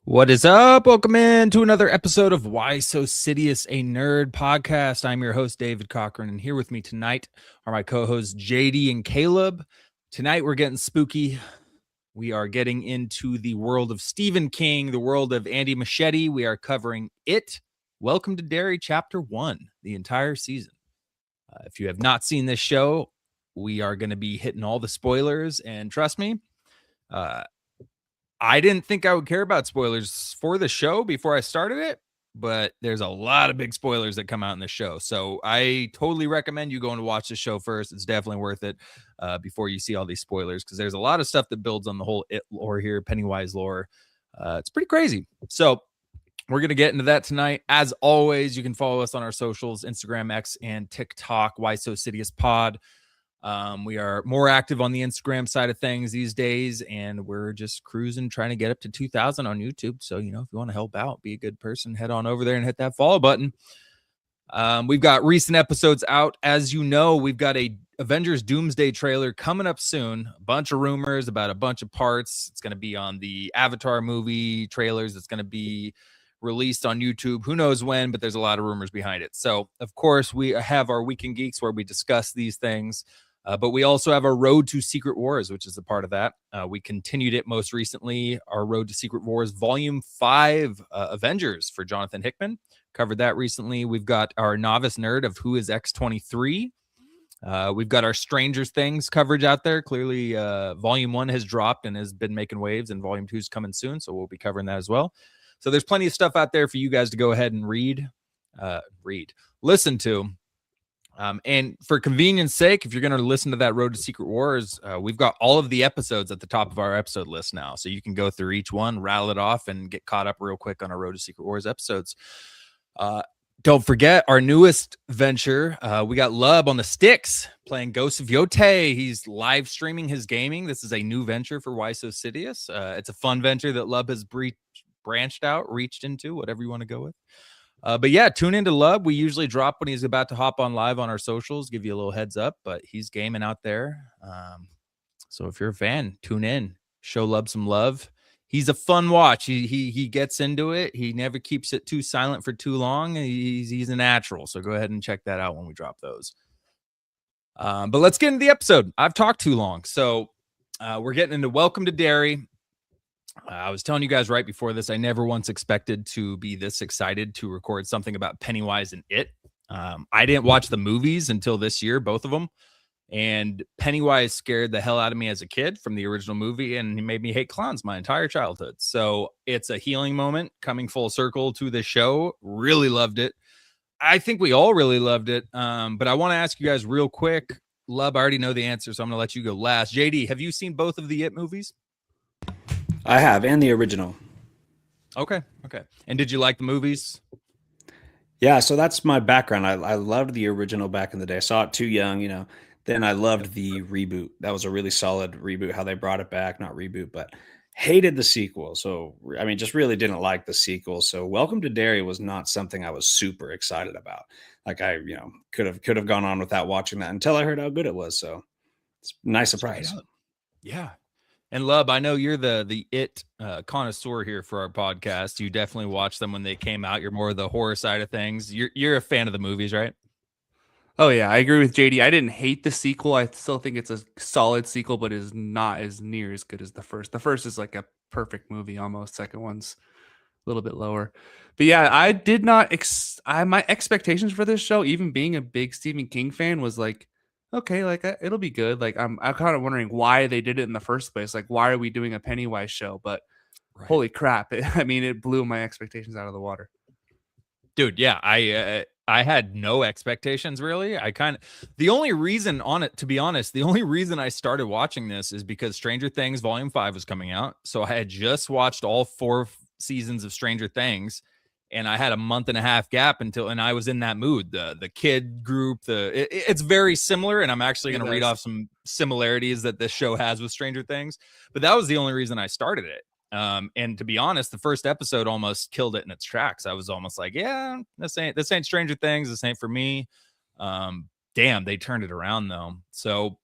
What is up? Welcome in to another episode of Why So Sidious, a Nerd podcast. I'm your host, David Cochran, and here with me tonight are my co-hosts, JD and Caleb. Tonight, we're getting spooky. We are getting into the world of Stephen King, the world of Andy Muschietti. We are covering It. Welcome to Derry, Chapter 1, the entire season. If you have not seen this show, we are going to be hitting all the spoilers, and trust me, I didn't think I would care about spoilers for the show before I started it, but there's a lot of big spoilers that come out in the show. So I totally recommend you going to watch the show first. It's definitely worth it before you see all these spoilers, because there's a lot of stuff that builds on the whole It lore here, Pennywise lore. It's pretty crazy. So we're going to get into that tonight. As always, you can follow us on our socials, Instagram, X, and TikTok, Why So Sidious Pod. We are more active on the Instagram side of things these days, and we're just cruising, trying to get up to 2,000 on YouTube. So, if you want to help out, be a good person, head on over there and hit that follow button. We've got recent episodes out. As you know, we've got a Avengers Doomsday trailer coming up soon. A bunch of rumors about a bunch of parts. It's going to be on the Avatar movie trailers. It's going to be released on YouTube. Who knows when, but there's a lot of rumors behind it. So, of course, we have our Weekend Geeks where we discuss these things. But we also have our Road to Secret Wars, which is a part of that. We continued it most recently, our Road to Secret Wars Volume 5 Avengers for Jonathan Hickman. Covered that recently. We've got our Novice Nerd of Who is X-23. We've got our Stranger Things coverage out there. Clearly, Volume 1 has dropped and has been making waves, and Volume 2 is coming soon, so we'll be covering that as well. So there's plenty of stuff out there for you guys to go ahead and listen to. And for convenience sake, if you're going to listen to that Road to Secret Wars, we've got all of the episodes at the top of our episode list now. So you can go through each one, rattle it off, and get caught up real quick on our Road to Secret Wars episodes. Don't forget our newest venture. We got Lub on the sticks playing Ghosts of Yote. He's live streaming his gaming. This is a new venture for Why So Sidious. It's a fun venture that Lub has reached into, whatever you want to go with. But yeah, tune into Lub. We usually drop when he's about to hop on live on our socials, give you a little heads up, but he's gaming out there. So if you're a fan, tune in, show Lub some love. He's a fun watch. He gets into it. He never keeps it too silent for too long. He's a natural. So go ahead and check that out when we drop those. But let's get into the episode. I've talked too long. So we're getting into Welcome to Derry. I was telling you guys right before this, I never once expected to be this excited to record something about Pennywise and It. I didn't watch the movies until this year, both of them. And Pennywise scared the hell out of me as a kid from the original movie, and he made me hate clowns my entire childhood. So it's a healing moment coming full circle to the show. Really loved it. I think we all really loved it. But I want to ask you guys real quick. Lub, I already know the answer, so I'm going to let you go last. JD, have you seen both of the It movies? I have, and the original. Okay. And did you like the movies? Yeah, so that's my background. I loved the original back in the day. I saw it too young. Then I loved the reboot. That was a really solid reboot, how they brought it back. Not reboot, but hated the sequel. So, just really didn't like the sequel. So Welcome to Derry was not something I was super excited about. Like I, could have gone on without watching that until I heard how good it was. So it's a nice surprise. Yeah. And Lub, I know you're the It connoisseur here for our podcast. You definitely watched them when they came out. You're more of the horror side of things. You're a fan of the movies, right? Oh yeah, I agree with JD. I didn't hate the sequel. I still think it's a solid sequel, but is not as near as good as the first. The first is like a perfect movie almost. Second one's a little bit lower. But yeah, I did not my expectations for this show, even being a big Stephen King fan, was like, okay, like it'll be good. Like I'm kind of wondering why they did it in the first place. Like, why are we doing a Pennywise show? But holy crap. It blew my expectations out of the water. Dude, yeah, I had no expectations really. The only reason I started watching this is because Stranger Things Volume 5 was coming out. So I had just watched all 4 seasons of Stranger Things, and I had a month and a half gap and I was in that mood. The kid group, it's very similar, and I'm actually going to read off some similarities that this show has with Stranger Things. But that was the only reason I started it. And to be honest, the first episode almost killed it in its tracks. I was almost like, yeah, this ain't Stranger Things. This ain't for me. Damn, they turned it around though. So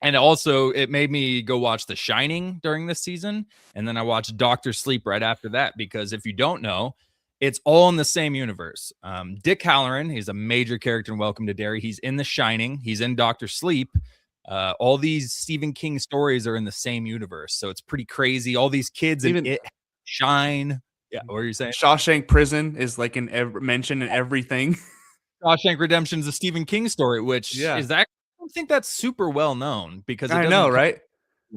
And also, it made me go watch The Shining during this season. And then I watched Doctor Sleep right after that, because if you don't know, it's all in the same universe. Dick Halloran, he's a major character in Welcome to Derry. He's in The Shining. He's in Doctor Sleep. All these Stephen King stories are in the same universe. So it's pretty crazy. All these kids Even in it shine. Yeah, what are you saying? Shawshank Prison is like mentioned in everything. Shawshank Redemption is a Stephen King story, which is actually, I don't think that's super well known, because it I doesn't know, come right?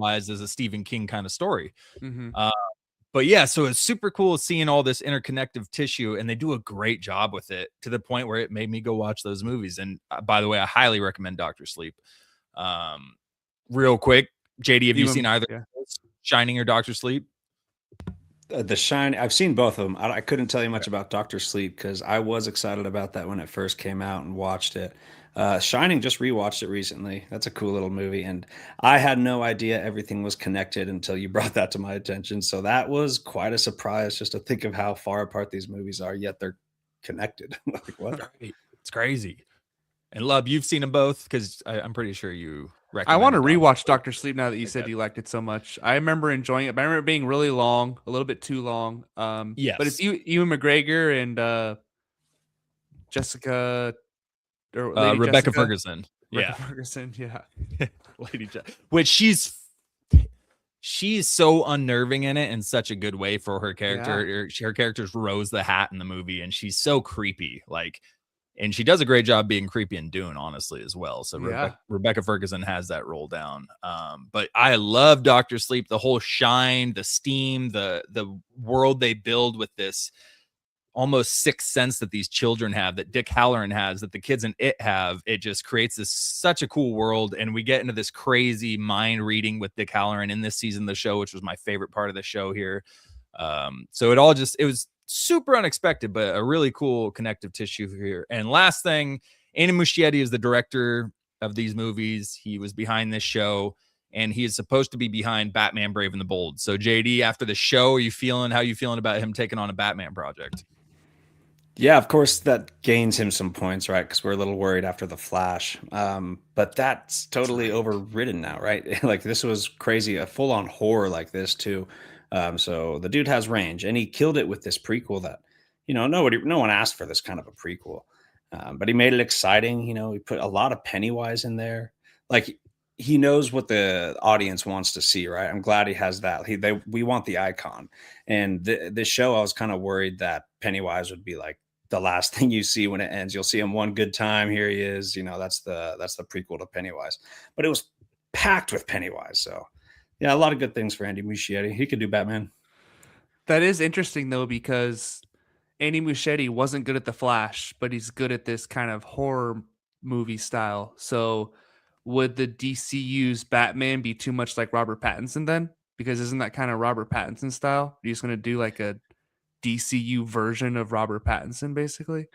as a Stephen King kind of story. Mm-hmm. But yeah, so it's super cool seeing all this interconnective tissue, and they do a great job with it, to the point where it made me go watch those movies. And by the way, I highly recommend Doctor Sleep. Real quick, JD, have you seen either Shining or Doctor Sleep? The Shine, I've seen both of them. I couldn't tell you much about Doctor Sleep because I was excited about that when it first came out and watched it. Shining, just rewatched it recently. That's a cool little movie, and I had no idea everything was connected until you brought that to my attention. So that was quite a surprise, just to think of how far apart these movies are, yet they're connected. Like, what? Right. It's crazy. And Lub, you've seen them both, because I'm pretty sure you I want to recommended rewatch Doctor Sleep now that you said you liked it so much. I remember enjoying it, but I remember it being really long, a little bit too long. Yes. But it's Ewan McGregor and Jessica or Lady Rebecca Jessica? Ferguson. Rebecca Ferguson, yeah. Lady Jessica. Which she's so unnerving in it in such a good way for her character. Her character's Rose the Hat in the movie, and she's so creepy. Like, and she does a great job being creepy in Dune, honestly, as well. So Rebecca Ferguson has that role down. But I love Doctor Sleep, the whole shine, the steam, the world they build with this almost sixth sense that these children have, that Dick Halloran has, that the kids in it have. It just creates such a cool world. And we get into this crazy mind reading with Dick Halloran in this season of the show, which was my favorite part of the show here. So it was super unexpected, but a really cool connective tissue here. And last thing, Andy Muschietti is the director of these movies. He was behind this show, and he is supposed to be behind Batman Brave and the Bold. So JD, after the show, how you feeling about him taking on a Batman project? Yeah, of course that gains him some points, right? Because we're a little worried after the Flash. But that's totally overridden now, right? Like, this was crazy, a full-on horror like this too. So the dude has range, and he killed it with this prequel that, no one asked for this kind of a prequel. But he made it exciting. He put a lot of Pennywise in there. Like, he knows what the audience wants to see, right? I'm glad he has that. We want the icon. And this show, I was kind of worried that Pennywise would be like the last thing you see when it ends. You'll see him one good time. Here he is. That's the prequel to Pennywise. But it was packed with Pennywise. So yeah, a lot of good things for Andy Muschietti. He could do Batman. That is interesting though, because Andy Muschietti wasn't good at the Flash, but he's good at this kind of horror movie style. So would the DCU's Batman be too much like Robert Pattinson then? Because isn't that kind of Robert Pattinson style? You're just going to do like a DCU version of Robert Pattinson, basically?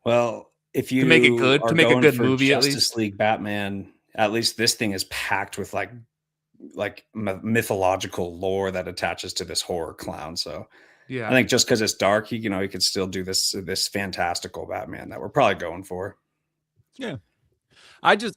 Well, if you make it good, are to make a going good for movie, at Justice least. League Batman, at least this thing is packed with like mythological lore that attaches to this horror clown. So yeah, I think just because it's dark, he could still do this fantastical Batman that we're probably going for. Yeah.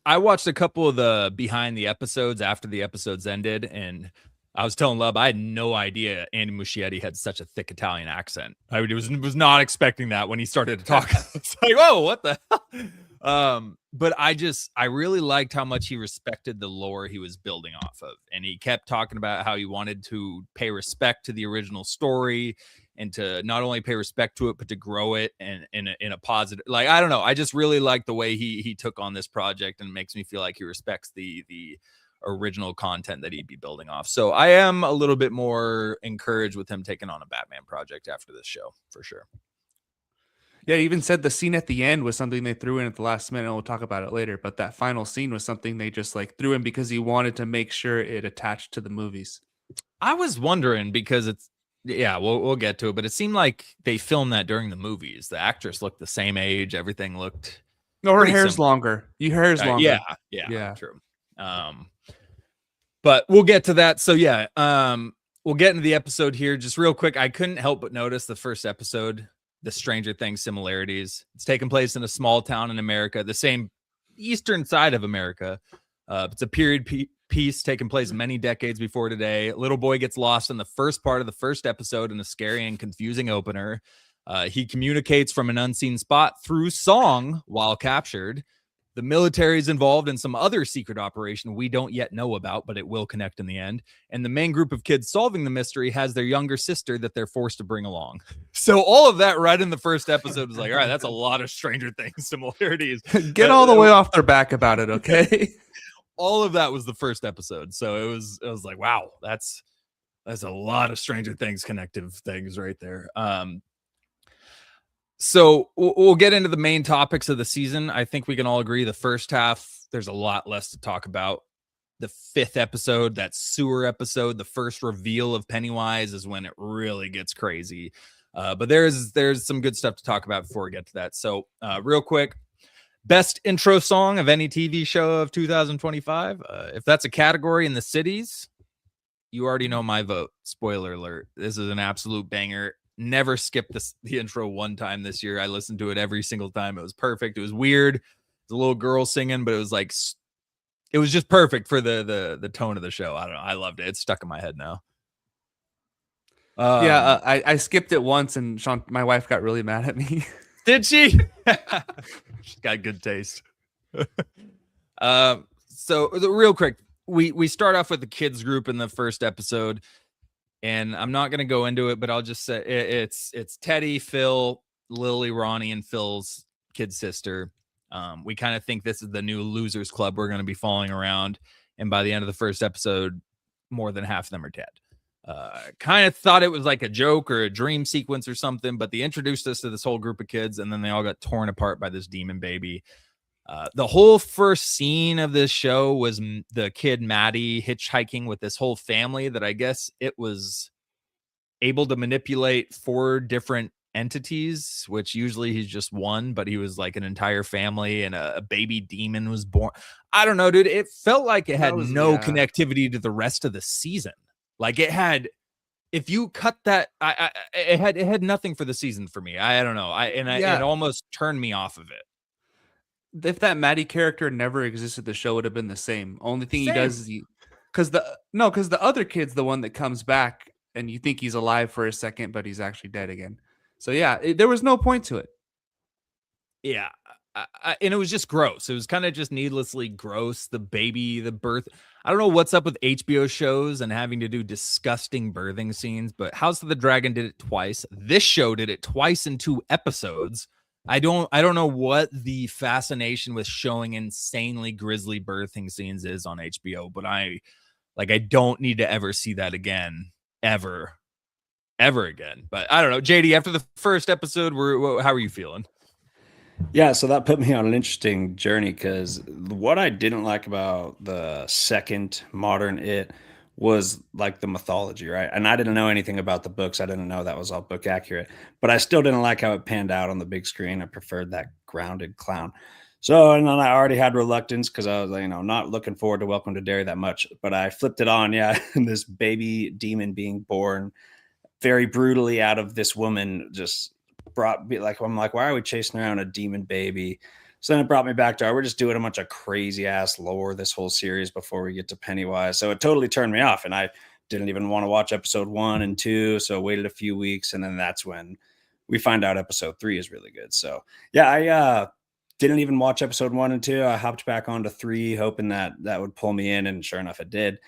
I watched a couple of the behind the episodes after the episodes ended, and I was telling Lub, I had no idea Andy Muschietti had such a thick Italian accent. I was not expecting that when he started to talk. It's like, whoa, what the hell? But I really liked how much he respected the lore he was building off of. And he kept talking about how he wanted to pay respect to the original story, and to not only pay respect to it, but to grow it and in a positive, like, I don't know. I just really like the way he took on this project, and it makes me feel like he respects the original content that he'd be building off. So I am a little bit more encouraged with him taking on a Batman project after this show, for sure. Yeah, he even said the scene at the end was something they threw in at the last minute, and we'll talk about it later. But that final scene was something they just like threw in because he wanted to make sure it attached to the movies. I was wondering, because we'll get to it, but it seemed like they filmed that during the movies. The actress looked the same age. Everything looked. No, her hair's longer. Your hair's longer. Yeah, true. But we'll get to that. So yeah, we'll get into the episode here just real quick. I couldn't help but notice the first episode, the Stranger Things similarities. It's taking place in a small town in America, the same eastern side of America. It's a period piece taking place many decades before today. A little boy gets lost in the first part of the first episode in a scary and confusing opener. He communicates from an unseen spot through song while captured. The military is involved in some other secret operation we don't yet know about, but it will connect in the end. And the main group of kids solving the mystery has their younger sister that they're forced to bring along. So all of that right in the first episode was like, all right, that's a lot of Stranger Things similarities. Get all the way off their back about it, okay? All of that was the first episode. So it was like, wow, that's a lot of Stranger Things connective things right there. So we'll get into the main topics of the season. I think we can all agree the first half, there's a lot less to talk about. The fifth episode, that sewer episode, the first reveal of Pennywise is when it really gets crazy. But there's some good stuff to talk about before we get to that. So real quick, best intro song of any TV show of 2025. If that's a category in the cities, you already know my vote. Spoiler alert. This is an absolute banger. Never skipped the intro one time this year. I listened to it every single time. It was perfect. It was weird. It's a little girl singing, but it was like, it was just perfect for the tone of the show. I don't know. I loved it. It's stuck in my head now. I skipped it once, and Sean, my wife, got really mad at me. Did she? She's got good taste. So real quick, we start off with the kids group in the first episode. And I'm not going to go into it, but I'll just say it's Teddy, Phil, Lily, Ronnie, and Phil's kid sister. We kind of think this is the new losers club we're going to be following around. And by the end of the first episode, more than half of them are dead. Kind of thought it was like a joke or a dream sequence or something, but they introduced us to this whole group of kids, and then they all got torn apart by this demon baby. The whole first scene of this show was the kid Maddie hitchhiking with this whole family that I guess it was able to manipulate 4 different entities, which usually he's just one, but he was like an entire family, and a baby demon was born. I don't know, dude. It felt like it had no connectivity to the rest of the season. Like it had, if you cut that, it had nothing for the season for me. I don't know. It almost turned me off of it. If that Maddie character never existed, the show would have been the same. Only thing he does is because the other kid's the one that comes back, and you think he's alive for a second, but he's actually dead again. So yeah, there was no point to it. Yeah, and it was just gross. It was kind of just needlessly gross. The baby, the birth. I don't know what's up with HBO shows and having to do disgusting birthing scenes, but House of the Dragon did it twice. This show did it twice in 2 episodes. I don't know what the fascination with showing insanely grisly birthing scenes is on HBO, but I don't need to ever see that again, ever again. But I don't know, JD, after the first episode, how are you feeling? Yeah, so that put me on an interesting journey, because what I didn't like about the second modern It was like the mythology, right? And I didn't know anything about the books. I didn't know that was all book accurate, but I still didn't like how it panned out on the big screen. I preferred that grounded clown. So, and then I already had reluctance because I was, not looking forward to Welcome to Derry that much, but I flipped it on. Yeah. And this baby demon being born very brutally out of this woman just brought me like, I'm like, why are we chasing around a demon baby? So then it brought me back to, we're just doing a bunch of crazy ass lore this whole series before we get to Pennywise. So it totally turned me off, and I didn't even want to watch episode 1 and 2. So I waited a few weeks, and then that's when we find out episode 3 is really good. So yeah, I didn't even watch episode 1 and 2. I hopped back onto 3, hoping that would pull me in, and sure enough, it did.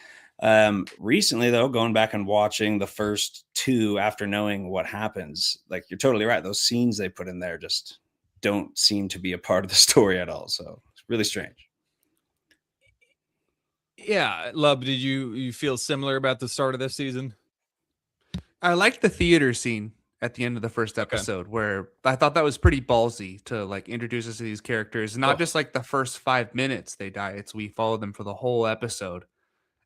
Recently though, going back and watching the first 2 after knowing what happens, like you're totally right. Those scenes they put in there just don't seem to be a part of the story at all. So it's really strange. Yeah, Lub, did you feel similar about the start of this season? I liked the theater scene at the end of the first episode, where I thought that was pretty ballsy to like introduce us to these characters. Not just like the first 5 minutes they die. It's we follow them for the whole episode,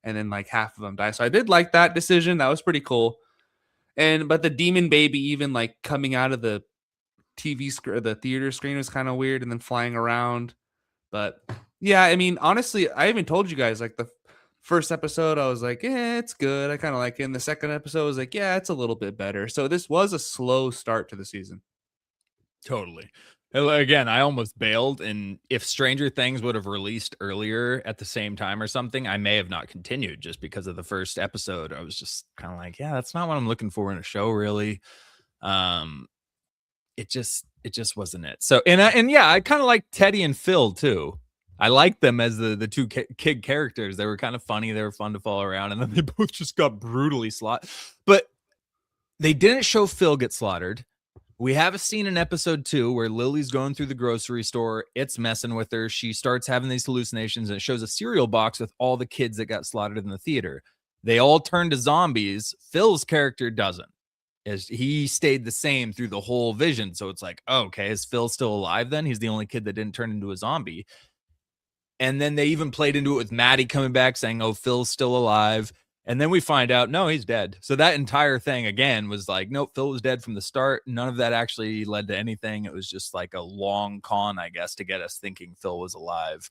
and then like half of them die. So I did like that decision. That was pretty cool. But the demon baby even like coming out of the TV screen, the theater screen, was kind of weird, and then flying around. But yeah, I mean, honestly, I even told you guys like the first episode, I was like, yeah, it's good. I kind of like it. And the second episode, I was like, yeah, it's a little bit better. So this was a slow start to the season. Totally. Again, I almost bailed, and if Stranger Things would have released earlier at the same time or something, I may have not continued just because of the first episode. I was just kind of like, yeah, that's not what I'm looking for in a show, really. Um, it just wasn't it. So, and yeah, I kind of like Teddy and Phil too. I liked them as the two kid characters. They were kind of funny. They were fun to follow around, and then they both just got brutally slaughtered. But they didn't show Phil get slaughtered. We have a scene in episode 2 where Lily's going through the grocery store. It's messing with her. She starts having these hallucinations, and it shows a cereal box with all the kids that got slaughtered in the theater. They all turn to zombies. Phil's character doesn't. As he stayed the same through the whole vision. So it's like, oh, okay, is Phil still alive then? He's the only kid that didn't turn into a zombie. And then they even played into it with Maddie coming back saying, oh, Phil's still alive. And then we find out, no, he's dead. So that entire thing, again, was like, nope, Phil was dead from the start. None of that actually led to anything. It was just like a long con, I guess, to get us thinking Phil was alive.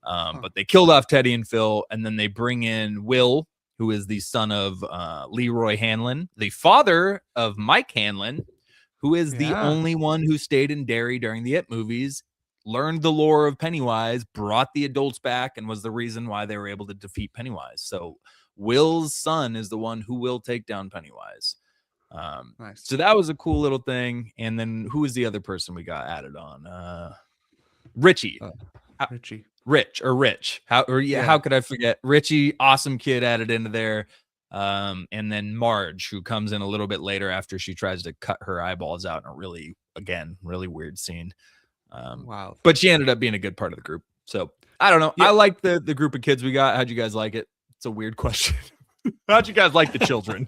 But they killed off Teddy and Phil, and then they bring in Will, who is the son of Leroy Hanlon, the father of Mike Hanlon, who is the only one who stayed in Derry during the It movies, learned the lore of Pennywise, brought the adults back, and was the reason why they were able to defeat Pennywise. So Will's son is the one who will take down Pennywise. Nice. So that was a cool little thing. And then who was the other person we got added on? Richie. Rich. How could I forget? Richie, awesome kid added into there. And then Marge, who comes in a little bit later after she tries to cut her eyeballs out in a really weird scene. Wow. But she ended up being a good part of the group. So I don't know. Yeah. I like the group of kids we got. How'd you guys like it? It's a weird question. How'd you guys like the children?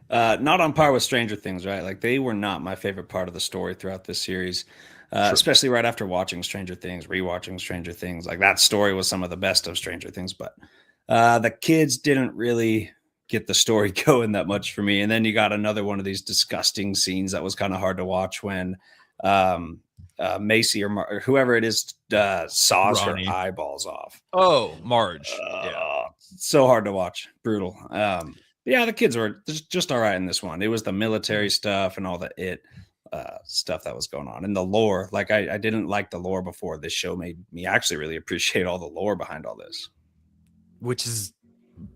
Not on par with Stranger Things, right? Like they were not my favorite part of the story throughout this series, especially right after watching Stranger Things, rewatching Stranger Things. Like that story was some of the best of Stranger Things, but the kids didn't really get the story going that much for me. And then you got another one of these disgusting scenes that was kind of hard to watch when Macy or whoever it is saws Ronnie. her eyeballs off. Oh, Marge. So hard to watch. Brutal. Yeah, the kids were just all right in this one. It was the military stuff and all the stuff that was going on. And the lore, like I didn't like the lore before. This show made me actually really appreciate all the lore behind all this. Which is,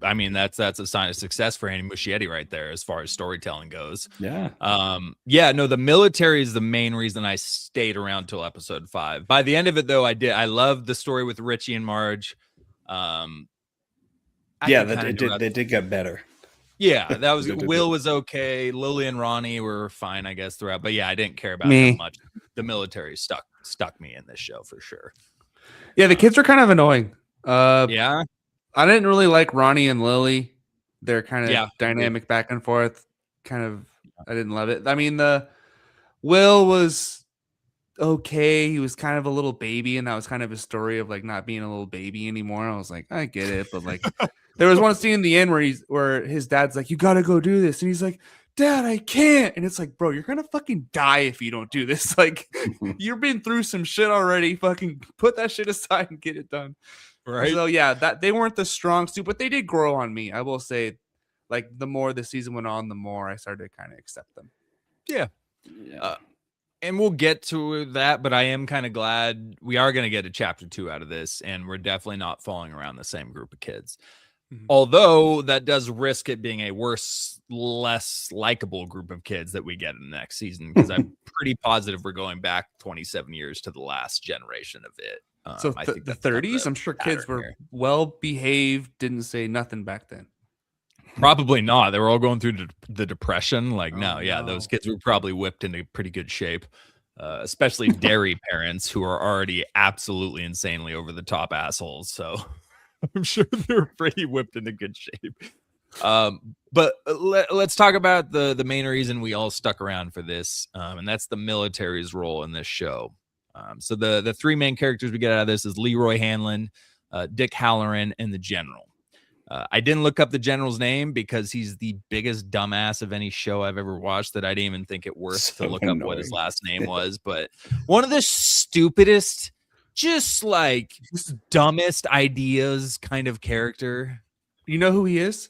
I mean, that's a sign of success for Andy Muschietti right there as far as storytelling goes. Yeah. No, the military is the main reason I stayed around till episode 5. By the end of it, though, I loved the story with Richie and Marge. They did get better. Yeah, that was Will was okay. Lily and Ronnie were fine, I guess, throughout. But yeah, I didn't care about them much. The military stuck me in this show for sure. Yeah, the kids are kind of annoying. Yeah. I didn't really like Ronnie and Lily. They're kind of dynamic back and forth. I didn't love it. I mean, the Will was okay. He was kind of a little baby, and that was kind of his story of like not being a little baby anymore. I was like, I get it, but like there was one scene in the end where his dad's like, you gotta go do this, and he's like, Dad, I can't. And it's like, bro, you're gonna fucking die if you don't do this. Like, you've been through some shit already. Fucking put that shit aside and get it done. Right. So yeah, that they weren't the strong suit, but they did grow on me. I will say, like the more the season went on, the more I started to kind of accept them. Yeah. And we'll get to that, but I am kind of glad we are going to get a chapter 2 out of this, and we're definitely not falling around the same group of kids. Mm-hmm. Although that does risk it being a worse, less likable group of kids that we get in the next season, because I'm pretty positive we're going back 27 years to the last generation of it. So I think the 30s, I'm sure kids were well behaved, didn't say nothing back then. Probably not. They were all going through the depression. Like, those kids were probably whipped into pretty good shape, especially Derry parents who are already absolutely insanely over the top assholes. So I'm sure they were pretty whipped into good shape. But let's talk about the main reason we all stuck around for this, and that's the military's role in this show. So the 3 main characters we get out of this is Leroy Hanlon, Dick Halloran, and the General. I didn't look up the General's name because he's the biggest dumbass of any show I've ever watched that I didn't even think it worth to look up what his last name was. But one of the stupidest, just dumbest ideas kind of character. You know who he is?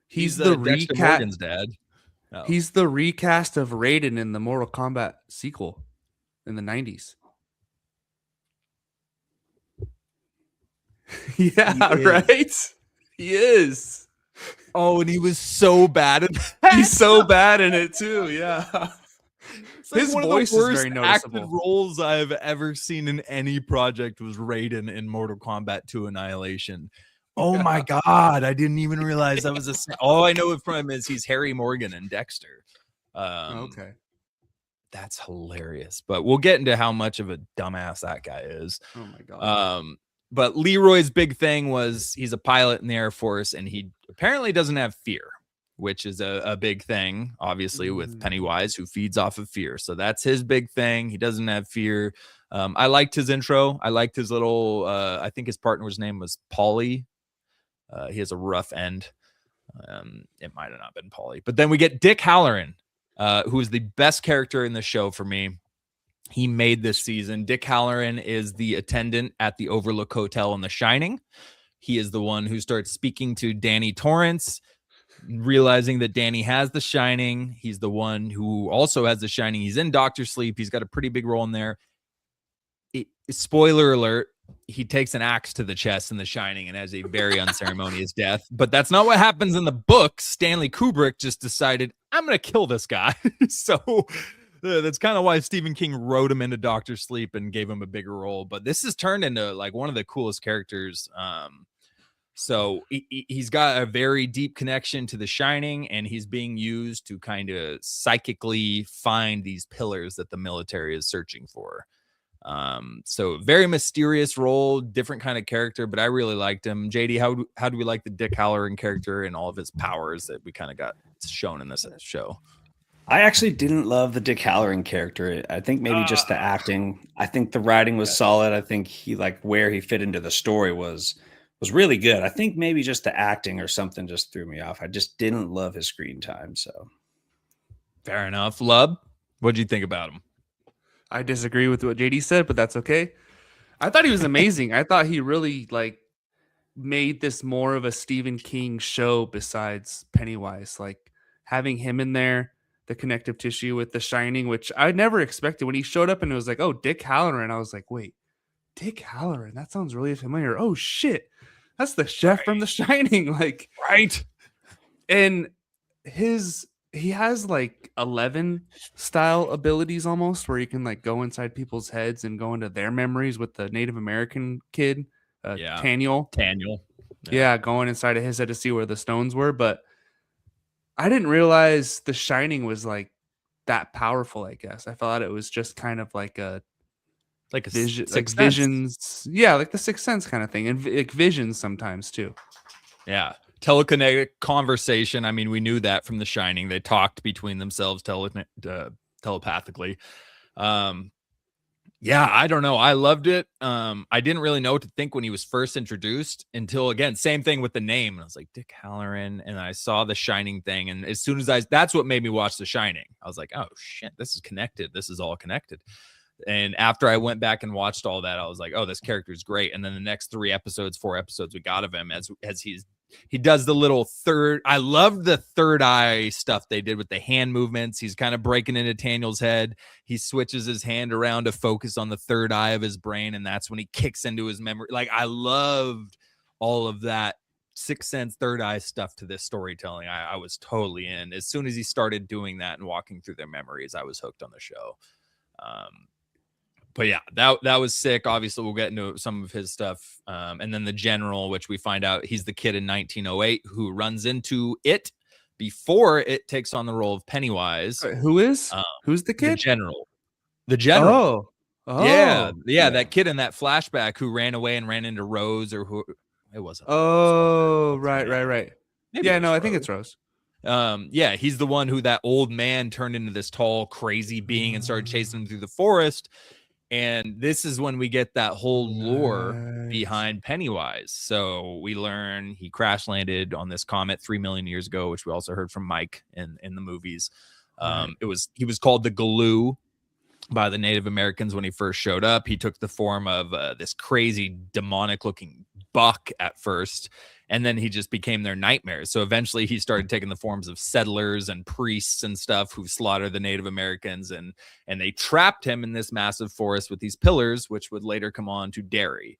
He's the Dexter Morgan's dad. Oh. He's the recast of Raiden in the Mortal Kombat sequel. in the 90s. Yeah, right? He is. Oh, and he was so bad at that. He's so bad in it too. Yeah. It's like His one voice of the is very worst acted noticeable. roles I've ever seen in any project was Raiden in Mortal Kombat 2 Annihilation. Oh my God. I didn't even realize that was all I know from him is he's Harry Morgan and Dexter. Okay. That's hilarious. But we'll get into how much of a dumbass that guy is. Oh my God. But Leroy's big thing was he's a pilot in the Air Force and he apparently doesn't have fear, which is a big thing, obviously, with Pennywise, who feeds off of fear. So that's his big thing. He doesn't have fear. I liked his intro. I liked his little, I think his partner's name was Paulie. He has a rough end. It might have not been Paulie. But then we get Dick Halloran, who is the best character in the show for me. He made this season. Dick Halloran is the attendant at the Overlook Hotel in The Shining. He is the one who starts speaking to Danny Torrance, realizing that Danny has the Shining. He's the one who also has the Shining. He's in Doctor Sleep. He's got a pretty big role in there. Spoiler alert, he takes an axe to the chest in The Shining and has a very unceremonious death. But that's not what happens in the book. Stanley Kubrick just decided, I'm going to kill this guy. So that's kind of why Stephen King wrote him into Doctor Sleep and gave him a bigger role. But this has turned into like one of the coolest characters. So he's got a very deep connection to The Shining, and he's being used to kind of psychically find these pillars that the military is searching for. So very mysterious role, different kind of character, but I really liked him. JD, how do we like the Dick Halloran character and all of his powers that we kind of got shown in this show? I actually didn't love the Dick Halloran character. I think maybe just the acting. I think the writing was solid. I think he where he fit into the story was really good. I think maybe just the acting or something just threw me off. I just didn't love his screen time. So fair enough. Lub, what'd you think about him? I disagree with what JD said, but that's okay. I thought he was amazing. I thought he really made this more of a Stephen King show besides Pennywise. Like having him in there, the connective tissue with The Shining, which I never expected when he showed up and it was like, oh, Dick Halloran. I was like, wait, Dick Halloran? That sounds really familiar. Oh shit, that's the chef from The Shining. Right. And he has 11 style abilities almost, where you can go inside people's heads and go into their memories with the Native American kid, Taniel. Yeah, going inside of his head to see where the stones were. But I didn't realize The Shining was that powerful. I guess I thought it was just kind of like a vision, visions. Yeah, like the Sixth Sense kind of thing, and visions sometimes too. Yeah. Telekinetic conversation. I mean, we knew that from The Shining. They talked between themselves telepathically. Yeah, I don't know. I loved it. I didn't really know what to think when he was first introduced until, again, same thing with the name. And I was like, Dick Halloran. And I saw The Shining thing. And as soon as that's what made me watch The Shining. I was like, oh, shit, this is connected. This is all connected. And after I went back and watched all that, I was like, oh, this character is great. And then the next 4 episodes we got of him as he does the little third. I love the third eye stuff they did with the hand movements. He's kind of breaking into Daniel's head. He switches his hand around to focus on the third eye of his brain. And that's when he kicks into his memory. I loved all of that Sixth Sense, third eye stuff to this storytelling. I was totally in. As soon as he started doing that and walking through their memories, I was hooked on the show. But yeah, that was sick. Obviously, we'll get into some of his stuff. And then the general, which we find out he's the kid in 1908 who runs into it before it takes on the role of Pennywise. Who's the kid? The general. Oh. Yeah. That kid in that flashback who ran away and ran into Rose, or who it wasn't. Oh, right. Maybe I think it's Rose. Yeah, he's the one who that old man turned into this tall, crazy being and started chasing him through the forest. And this is when we get that whole lore behind Pennywise. So we learn he crash landed on this comet 3 million years ago, which we also heard from Mike in the movies. He was called the Galoo by the Native Americans when he first showed up. He took the form of this crazy demonic looking buck at first, and then he just became their nightmare. So eventually he started taking the forms of settlers and priests and stuff who slaughtered the Native Americans, and they trapped him in this massive forest with these pillars, which would later come on to Derry.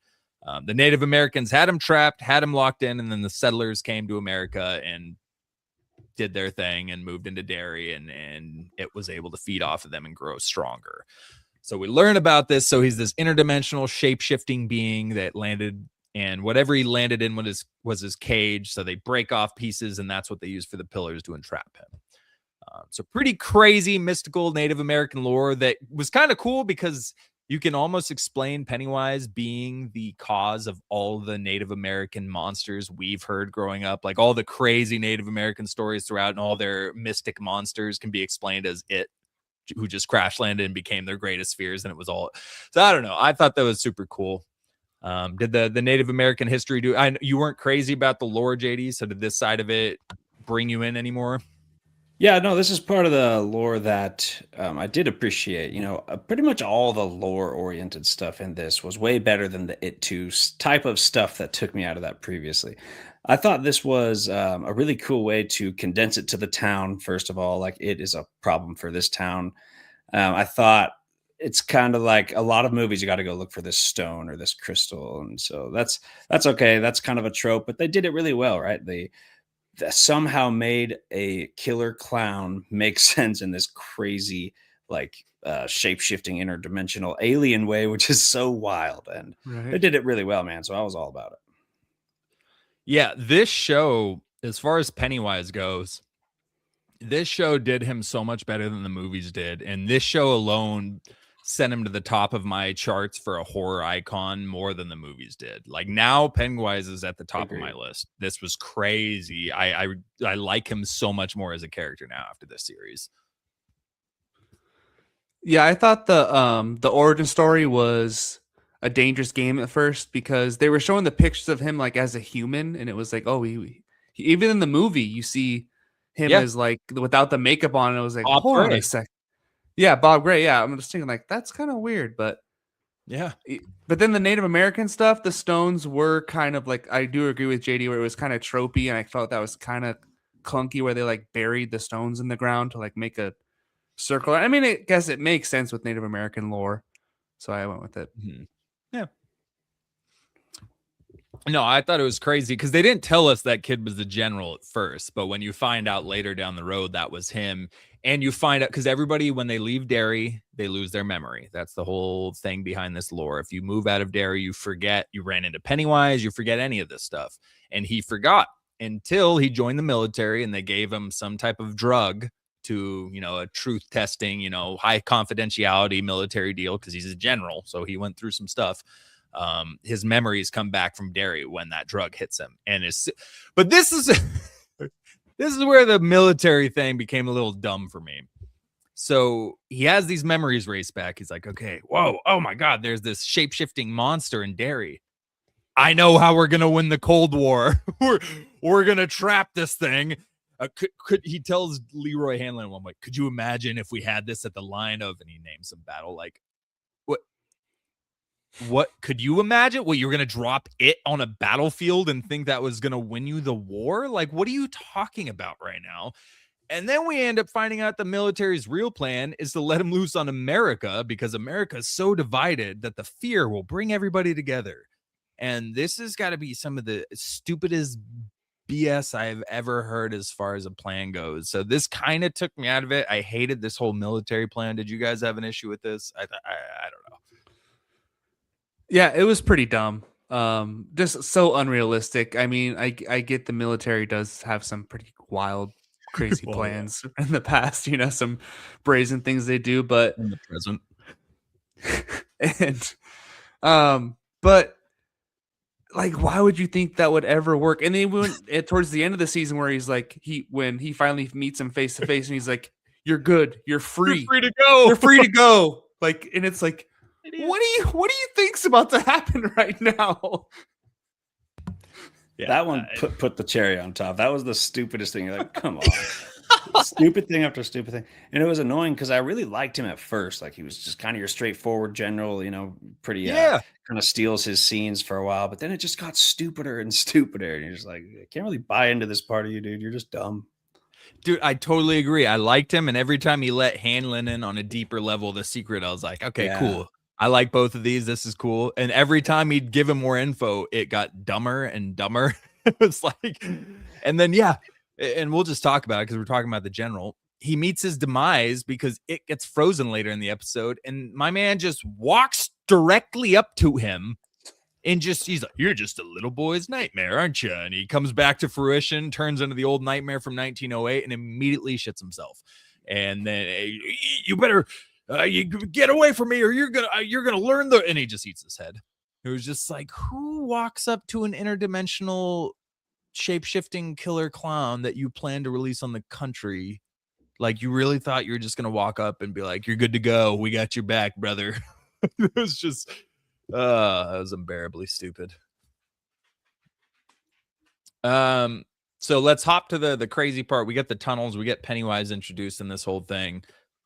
The Native Americans had him trapped, had him locked in, and then the settlers came to America and did their thing and moved into Derry, and it was able to feed off of them and grow stronger. So we learn about this. So he's this interdimensional shape-shifting being that landed, and whatever he landed in was his cage. So they break off pieces, and that's what they use for the pillars to entrap him. So pretty crazy, mystical Native American lore that was kind of cool because you can almost explain Pennywise being the cause of all the Native American monsters we've heard growing up. Like all the crazy Native American stories throughout and all their mystic monsters can be explained as it, who just crash landed and became their greatest fears. And it was all, so I don't know. I thought that was super cool. Did the Native American history you weren't crazy about the lore, JD? So did this side of it bring you in anymore? Yeah, no, this is part of the lore that I did appreciate. Pretty much all the lore-oriented stuff in this was way better than the It 2 type of stuff that took me out of that previously. I thought this was a really cool way to condense it to the town, first of all. Like, it is a problem for this town. I thought it's kind of like a lot of movies, you got to go look for this stone or this crystal. And so that's okay. That's kind of a trope, but they did it really well, right? They somehow made a killer clown make sense in this crazy, like shape-shifting interdimensional alien way, which is so wild. And they did it really well, man. So I was all about it. Yeah, this show, as far as Pennywise goes, this show did him so much better than the movies did. And this show alone sent him to the top of my charts for a horror icon more than the movies did. Like now Pennywise is at the top of my list. This was crazy. I like him so much more as a character now after this series. Yeah, I thought the origin story was a dangerous game at first because they were showing the pictures of him like as a human, and it was like, oh, he even in the movie you see him as like without the makeup on, and it was like, hold on a sec. Yeah, Bob Gray. Yeah, I'm just thinking like that's kind of weird, but yeah. But then the Native American stuff, the stones were kind of like, I do agree with JD where it was kind of tropey, and I felt that was kind of clunky where they like buried the stones in the ground to like make a circle. I mean, I guess it makes sense with Native American lore, so I went with it. Mm-hmm. Yeah. No, I thought it was crazy because they didn't tell us that kid was the general at first, but when you find out later down the road that was him, and you find out because everybody, when they leave Derry, they lose their memory. That's the whole thing behind this lore. If you move out of Derry, you forget you ran into Pennywise, you forget any of this stuff. And he forgot until he joined the military and they gave him some type of drug to, a truth testing, high confidentiality military deal because he's a general. So he went through some stuff. His memories come back from Derry when that drug hits him. But this is this is where the military thing became a little dumb for me. So he has these memories raced back. He's like, okay, whoa, oh my God, there's this shape-shifting monster in Derry. I know how we're gonna win the Cold War. we're gonna trap this thing. Could he tells Leroy Hanlon one way, could you imagine if we had this at the line of, and he names some battle, like what could you imagine? Well, you're going to drop it on a battlefield and think that was going to win you the war? Like, what are you talking about right now? And then we end up finding out the military's real plan is to let him loose on America because America is so divided that the fear will bring everybody together. And this has got to be some of the stupidest BS I've ever heard as far as a plan goes. So this kind of took me out of it. I hated this whole military plan. Did you guys have an issue with this? I don't know. Yeah, it was pretty dumb. Just so unrealistic. I mean, I get the military does have some pretty wild, crazy plans in the past, some brazen things they do, but in the present. But like, why would you think that would ever work? And then when towards the end of the season where he's like, when he finally meets him face to face and he's like, you're good, you're free. You're free to go. You're free to go. Like, and it's like, what do you think's about to happen right now? Yeah, that one put the cherry on top. That was the stupidest thing. You're like, come on. Stupid thing after stupid thing. And it was annoying because I really liked him at first. Like he was just kind of your straightforward general, pretty Yeah. kind of steals his scenes for a while, but then it just got stupider and stupider. And you're just like, I can't really buy into this part of you, dude. You're just dumb. Dude, I totally agree. I liked him, and every time he let Hanlon in on a deeper level of the secret, I was like, okay, Yeah. cool. I like both of these. This is cool. And every time he'd give him more info, it got dumber and dumber. It was like, and then and we'll just talk about it because we're talking about the general. He meets his demise because it gets frozen later in the episode, and my man just walks directly up to him. And he's like, you're just a little boy's nightmare, aren't you? And he comes back to fruition, turns into the old nightmare from 1908, and immediately shits himself. And then hey, you better you get away from me, or you're gonna learn the. And he just eats his head. It was just like, who walks up to an interdimensional shape-shifting killer clown that you plan to release on the country? Like, you really thought you were just gonna walk up and be like, you're good to go. We got your back, brother. It was just. That was unbearably stupid. So let's hop to the crazy part. We get the tunnels. We get Pennywise introduced in this whole thing.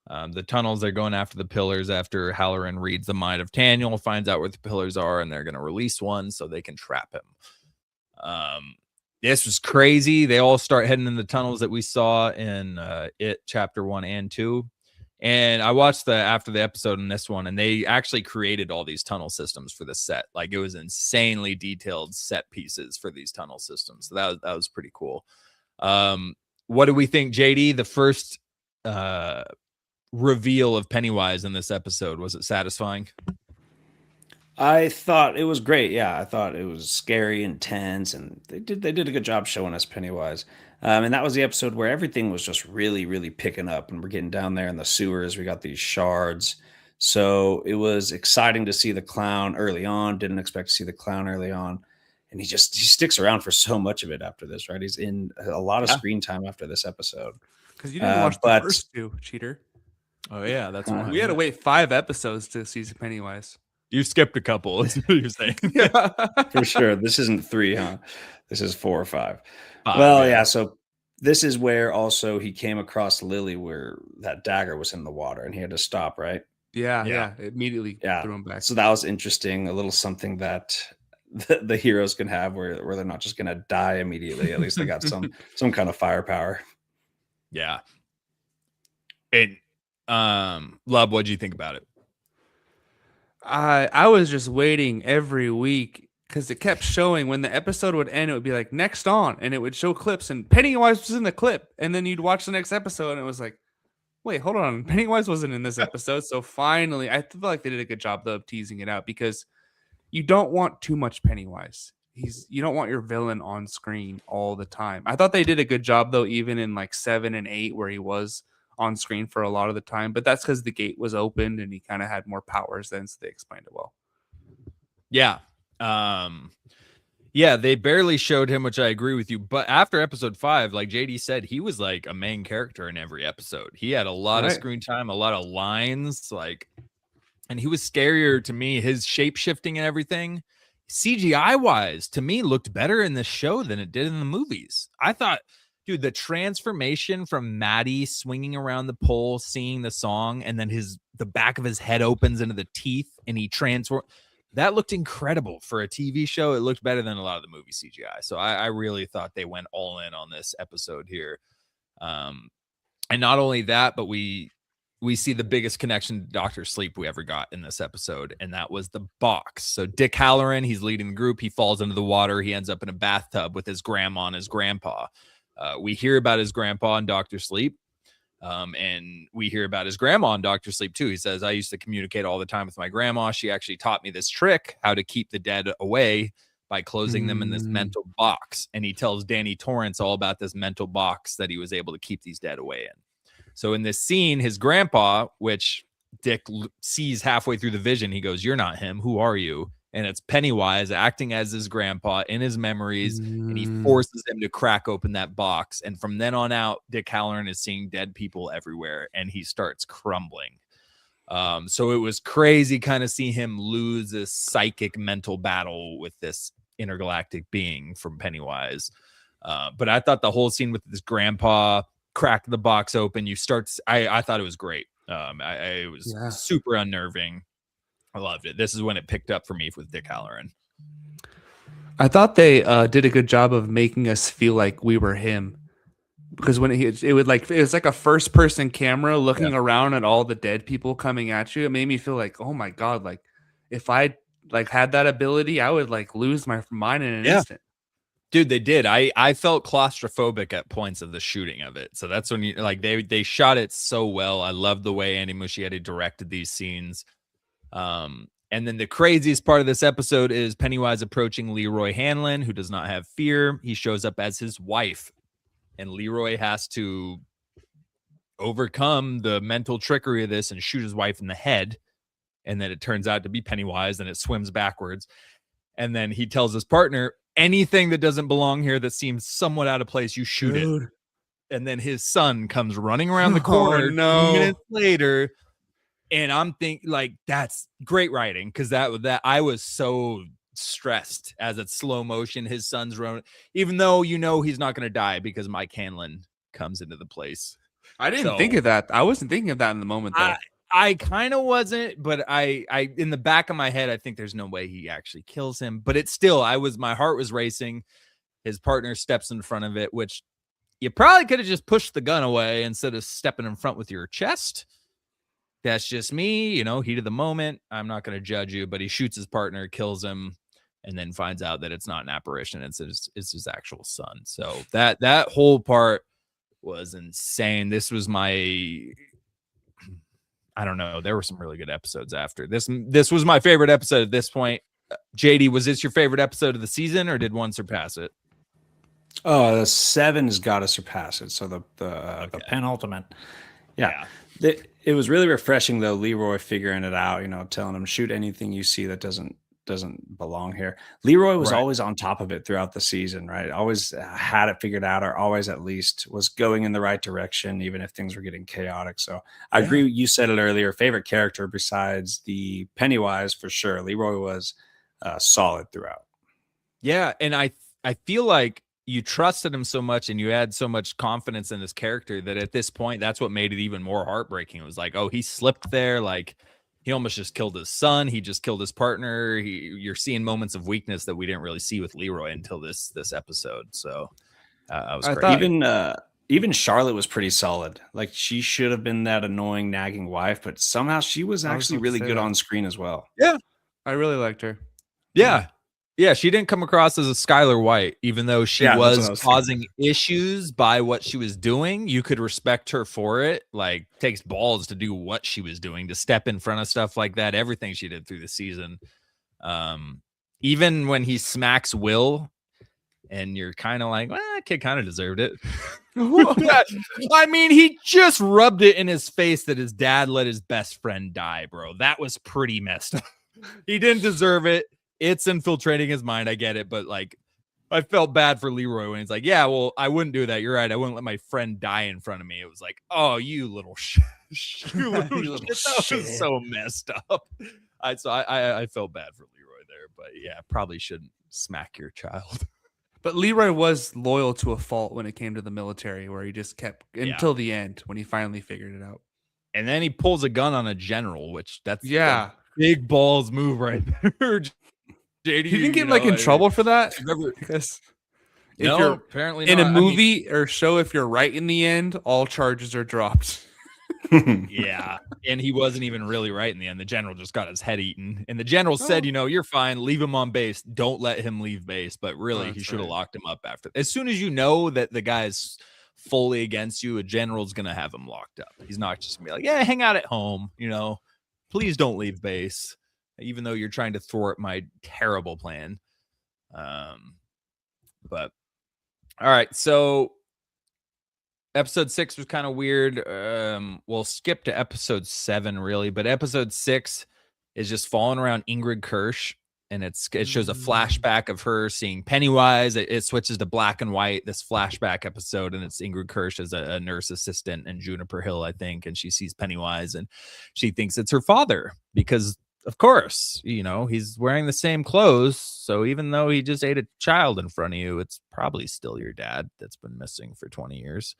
The tunnels, they're going after the pillars after Halloran reads the mind of Taniel, finds out where the pillars are, and they're going to release one so they can trap him. This was crazy. They all start heading in the tunnels that we saw in It Chapter 1 and 2. And I watched after the episode in this one, and they actually created all these tunnel systems for the set. Like, it was insanely detailed set pieces for these tunnel systems. So that was pretty cool. What do we think, JD? The first reveal of Pennywise in this episode, was it satisfying? I thought it was great. Yeah, I thought it was scary and tense, and they did a good job showing us Pennywise. And that was the episode where everything was just really, really picking up, and we're getting down there in the sewers. We got these shards, so it was exciting to see the clown early on. Didn't expect to see the clown early on, and he sticks around for so much of it after this. Right, he's in a lot of screen time after this episode. Because you didn't watch the first two, cheater. Oh yeah, that's why We had to wait 5 episodes to see Pennywise. You skipped a couple. That's what you're saying. Yeah, For sure. This isn't 3, huh? This is 4 or 5. 5, Well, yeah. So this is where also he came across Lily, where that dagger was in the water, and he had to stop. Right? yeah. Immediately threw him back. So that was interesting. A little something that the heroes can have, where they're not just going to die immediately. At least they got some kind of firepower. Yeah. And Love, what do you think about it? I was just waiting every week because it kept showing when the episode would end, it would be like next on, and it would show clips, and Pennywise was in the clip, and then you'd watch the next episode, and it was like, wait, hold on, Pennywise wasn't in this episode. So finally, I feel like they did a good job though of teasing it out, because you don't want too much Pennywise. You don't want your villain on screen all the time. I thought they did a good job though, even in like 7 and 8, where he was on screen for a lot of the time, but that's because the gate was opened and he kind of had more powers then, so they explained it well. Yeah. Yeah, they barely showed him, which I agree with you. But after episode 5, like JD said, he was like a main character in every episode. He had a lot of screen time, a lot of lines, and he was scarier to me. His shape shifting and everything, CGI wise, to me looked better in this show than it did in the movies. I thought, dude, the transformation from Maddie swinging around the pole, singing the song, and then the back of his head opens into the teeth and he transforms. That looked incredible for a TV show. It looked better than a lot of the movie CGI. So I really thought they went all in on this episode here. And not only that, but we see the biggest connection to Dr. Sleep we ever got in this episode, and that was the box. So Dick Halloran, he's leading the group. He falls into the water. He ends up in a bathtub with his grandma and his grandpa. We hear about his grandpa and Dr. Sleep, and we hear about his grandma and Dr. Sleep too. He says, I used to communicate all the time with my grandma. She actually taught me this trick, how to keep the dead away by closing them in this mental box. And he tells Danny Torrance all about this mental box that he was able to keep these dead away in. So in this scene, his grandpa, which Dick sees halfway through the vision, he goes, you're not him. Who are you? And it's Pennywise acting as his grandpa in his memories, and he forces him to crack open that box. And from then on out, Dick Halloran is seeing dead people everywhere, and he starts crumbling. So it was crazy kind of see him lose this psychic mental battle with this intergalactic being from Pennywise. But I thought the whole scene with this grandpa crack the box open. You start. I thought it was great. It was super unnerving. I loved it. This is when it picked up for me with Dick Halloran. I thought they did a good job of making us feel like we were him, because when it was like a first person camera looking around at all the dead people coming at you. It made me feel like, oh my God, like if I like had that ability, I would like lose my mind in an instant. Dude, they did. I felt claustrophobic at points of the shooting of it. So that's when you like they shot it so well. I love the way Andy Muschietti directed these scenes. And then the craziest part of this episode is Pennywise approaching Leroy Hanlon, who does not have fear. He shows up as his wife, and Leroy has to overcome the mental trickery of this and shoot his wife in the head. And then it turns out to be Pennywise, and it swims backwards. And then he tells his partner, anything that doesn't belong here that seems somewhat out of place, you shoot it. And then his son comes running around the corner 2 minutes later. And I'm thinking, like, that's great writing, because that I was so stressed as it's slow motion. His son's running, even though he's not going to die because Mike Hanlon comes into the place. I didn't think of that. I wasn't thinking of that in the moment, though. I kind of wasn't, but I in the back of my head, I think there's no way he actually kills him. But it's still, my heart was racing. His partner steps in front of it, which you probably could have just pushed the gun away instead of stepping in front with your chest. That's just me, heat of the moment. I'm not going to judge you, but he shoots his partner, kills him, and then finds out that it's not an apparition. It's his actual son. So that whole part was insane. This was I don't know. There were some really good episodes after this. This was my favorite episode at this point. JD, was this your favorite episode of the season, or did one surpass it? Oh, the 7's got to surpass it. So the penultimate. Yeah. It was really refreshing, though, Leroy figuring it out, telling him, shoot anything you see that doesn't belong here. Leroy was always on top of it throughout the season, right? Always had it figured out, or always at least was going in the right direction, even if things were getting chaotic. So I agree. You said it earlier. Favorite character besides the Pennywise, for sure. Leroy was solid throughout. Yeah, and I feel like you trusted him so much and you had so much confidence in this character that at this point, that's what made it even more heartbreaking. It was like, oh, he slipped there. Like, he almost just killed his son. He just killed his partner. You're seeing moments of weakness that we didn't really see with Leroy until this episode. So I thought even Charlotte was pretty solid. Like, she should have been that annoying, nagging wife, but somehow she was actually really good on screen as well. Yeah, I really liked her. Yeah, she didn't come across as a Skylar White, even though she was causing issues by what she was doing. You could respect her for it. Like, takes balls to do what she was doing, to step in front of stuff like that. Everything she did through the season. Even when he smacks Will, and you're kind of like, well, that kid kind of deserved it. I mean, he just rubbed it in his face that his dad let his best friend die, bro. That was pretty messed up. He didn't deserve it. It's infiltrating his mind. I get it. But like, I felt bad for Leroy when he's like, yeah, well, I wouldn't do that. You're right. I wouldn't let my friend die in front of me. It was like, oh, you little shit. You little shit. That was so messed up. I felt bad for Leroy there. But yeah, probably shouldn't smack your child. But Leroy was loyal to a fault when it came to the military, where he just kept until the end when he finally figured it out. And then he pulls a gun on a general, which that's a big balls move right there. JD, he didn't get in trouble for that, because if you're apparently in a movie or show, if you're right in the end, all charges are dropped. Yeah, and he wasn't even really right in the end. The general just got his head eaten, and the general said, you're fine, leave him on base, don't let him leave base. But really, he should have locked him up after. As soon as you know that the guy's fully against you, a general's gonna have him locked up. He's not just gonna be like, yeah, hang out at home, please don't leave base, even though you're trying to thwart my terrible plan. But all right, so episode 6 was kind of weird. We'll skip to episode 7 really, but episode 6 is just falling around Ingrid Kirsch, and it shows a flashback of her seeing Pennywise. It switches to black and white, this flashback episode, and it's Ingrid Kirsch as a nurse assistant in Juniper Hill, I think, and she sees Pennywise and she thinks it's her father because, of course, he's wearing the same clothes. So even though he just ate a child in front of you, it's probably still your dad that's been missing for 20 years.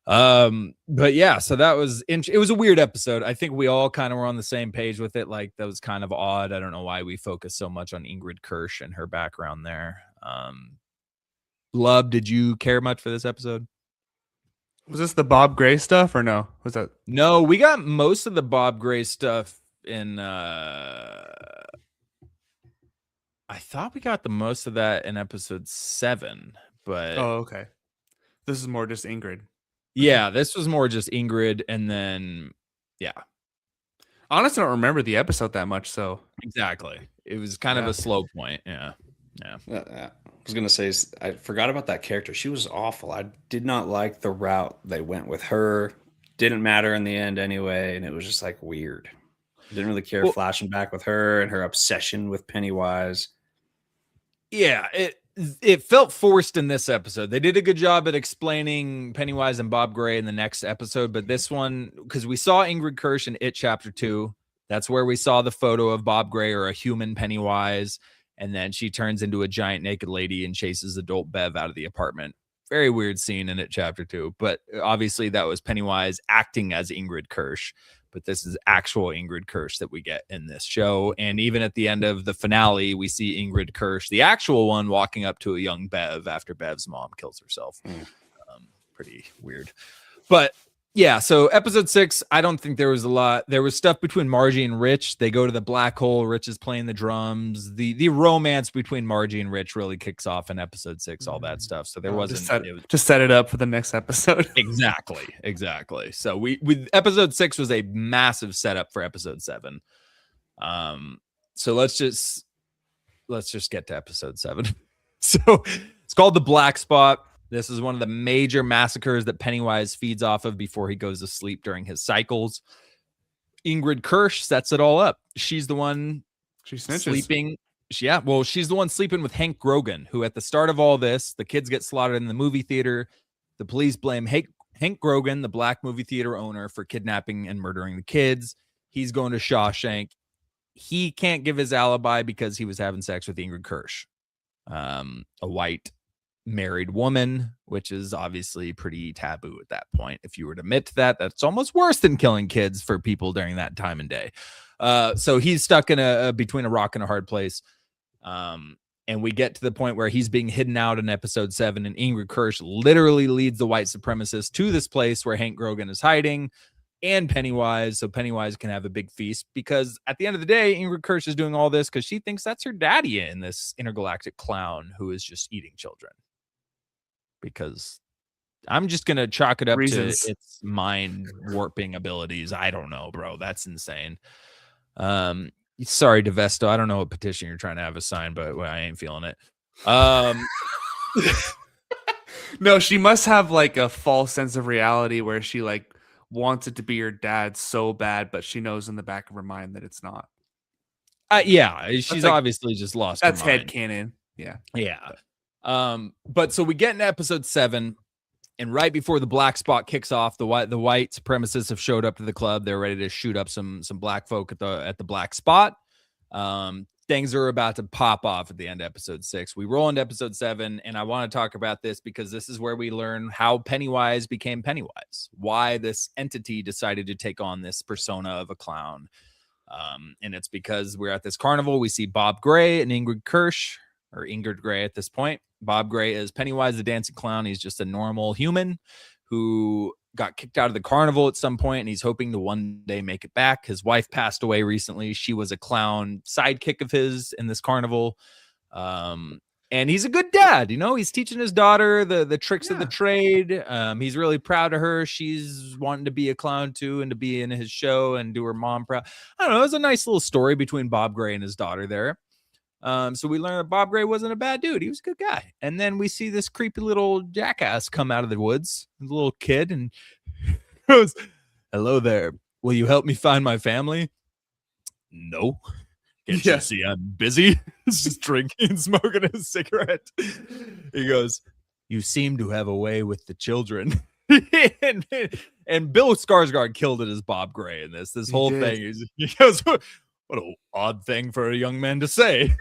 But yeah, so that was it was a weird episode. I think we all kind of were on the same page with it. Like, that was kind of odd. I don't know why we focus so much on Ingrid Kirsch and her background there. Love, did you care much for this episode? Was this the Bob Gray stuff or no? Was that No, we got most of the Bob Gray stuff in I thought we got the most of that in episode 7, but Oh, okay. This is more just Ingrid. yeah, this was more just Ingrid, and then yeah, Honestly, I don't remember the episode that much, so exactly. It was kind of Yeah. a slow point. Yeah. I was gonna say, I forgot about that character. She was awful. I did not like the route they went with her. Didn't matter in the end anyway, and it was just like weird. Didn't really care Well- flashing back with her and her obsession with Pennywise. Yeah, it felt forced in this episode. They did a good job at explaining Pennywise and Bob Gray in the next episode, but this one, because we saw Ingrid Kirsch in It Chapter 2, that's where we saw the photo of Bob Gray or a human Pennywise, and then she turns into a giant naked lady and chases adult Bev out of the apartment. Very weird scene in It Chapter 2, but obviously that was Pennywise acting as Ingrid Kirsch. But this is actual Ingrid Kirsch that we get in this show. And even at the end of the finale, we see Ingrid Kirsch, the actual one, walking up to a young Bev after Bev's mom kills herself. Pretty weird. But yeah, so episode 6, I don't think there was a lot. There was stuff between Margie and Rich. They go to the black hole. Rich is playing the drums. The romance between Margie and Rich really kicks off in episode 6, all that stuff. So there wasn't... just set it up for the next episode. Exactly. So we episode 6 was a massive setup for episode 7. So let's just get to episode 7. So it's called The Black Spot. This is one of the major massacres that Pennywise feeds off of before he goes to sleep during his cycles. Ingrid Kirsch sets it all up. She's the one sleeping. She's the one sleeping with Hank Grogan, who at the start of all this, the kids get slaughtered in the movie theater. The police blame Hank Grogan, the black movie theater owner, for kidnapping and murdering the kids. He's going to Shawshank. He can't give his alibi because he was having sex with Ingrid Kirsch, a white married woman, which is obviously pretty taboo at that point. If you were to admit to that, that's almost worse than killing kids for people during that time and day. So he's stuck in between a rock and a hard place. And we get to the point where he's being hidden out in episode 7, and Ingrid Kirsch literally leads the white supremacists to this place where Hank Grogan is hiding, and Pennywise, so Pennywise can have a big feast, because at the end of the day, Ingrid Kirsch is doing all this because she thinks that's her daddy in this intergalactic clown who is just eating children. Because I'm just going to chalk it up Reasons. to its mind warping abilities. I don't know, bro. That's insane. Sorry, DeVesto. I don't know what petition you're trying to have us sign, but I ain't feeling it. No, she must have like a false sense of reality where she like wants it to be her dad so bad, but she knows in the back of her mind that it's not. Yeah, she's like- obviously just lost That's her mind. headcanon. Yeah. Yeah. But so we get into episode 7, and right before the black spot kicks off, the white supremacists have showed up to the club. They're ready to shoot up some black folk at the black spot. Things are about to pop off at the end of episode 6. We roll into episode 7, and I want to talk about this because this is where we learn how Pennywise became Pennywise, why this entity decided to take on this persona of a clown. And it's because we're at this carnival. We see Bob Gray and Ingrid Kirsch, or Ingrid Gray at this point. Bob Gray is Pennywise the dancing clown. He's just a normal human who got kicked out of the carnival at some point, and he's hoping to one day make it back. His wife passed away recently. She was a clown sidekick of his in this carnival. And he's a good dad. You know, he's teaching his daughter the tricks of the trade. He's really proud of her. She's wanting to be a clown too, and to be in his show and do her mom proud. I don't know. It was a nice little story between Bob Gray and his daughter there. So we learned that Bob Gray wasn't a bad dude. He was a good guy. And then we see this creepy little jackass come out of the woods, a little kid, and goes, "Hello there. Will you help me find my family?" "No. Can't you see I'm busy?" Just drinking and smoking a cigarette. He goes, "You seem to have a way with the children." and Bill Skarsgård killed it as Bob Gray in this whole thing. He goes, "What an odd thing for a young man to say."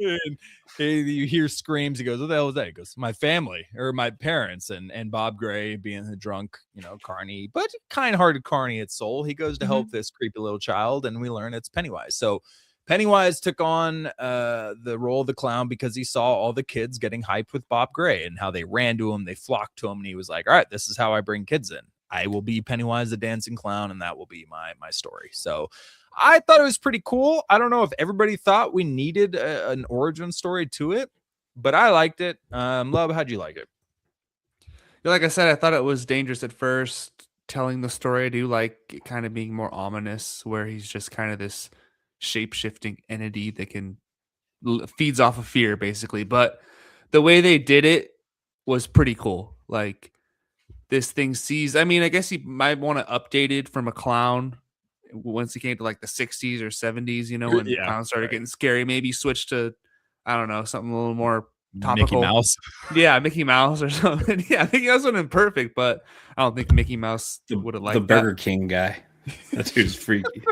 And you hear screams. He goes, "What the hell was that?" He goes, "My family or my parents." And Bob Gray, being the drunk, carny but kind-hearted carny at soul, he goes to help this creepy little child, and we learn it's Pennywise. So Pennywise took on the role of the clown because he saw all the kids getting hyped with Bob Gray and how they ran to him, they flocked to him, and he was like, "All right, this is how I bring kids in. I will be Pennywise the dancing clown, and that will be my story." So I thought it was pretty cool. I don't know if everybody thought we needed an origin story to it, but I liked it. Love, how'd you like it? Like I said, I thought it was dangerous at first telling the story. I do like it kind of being more ominous, where he's just kind of this shape-shifting entity that feeds off of fear, basically. But the way they did it was pretty cool. Like, this thing sees, I mean, I guess he might want to update it from a clown once he came to like the 60s or 70s, when clowns started getting scary. Maybe switch to, I don't know, something a little more topical. Mickey Mouse. Yeah, Mickey Mouse or something. Yeah, I think that would have been perfect, but I don't think Mickey Mouse would have liked the Burger King guy. That dude's freaky.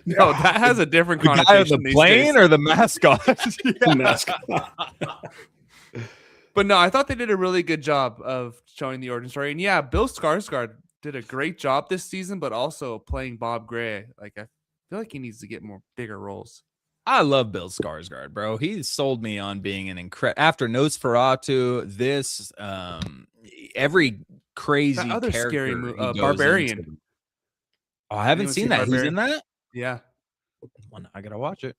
No, that has a different the connotation. Guy on the plane or the mascot? The mascot. But no, I thought they did a really good job of showing the origin story. And yeah, Bill Skarsgård did a great job this season, but also playing Bob Gray. Like, I feel like he needs to get bigger roles. I love Bill Skarsgård, bro. He sold me on being an incredible. After Nosferatu, this, every crazy that other character scary movie, Barbarian. Oh, I haven't seen that. Barbarian? He's in that. Yeah, I gotta watch it.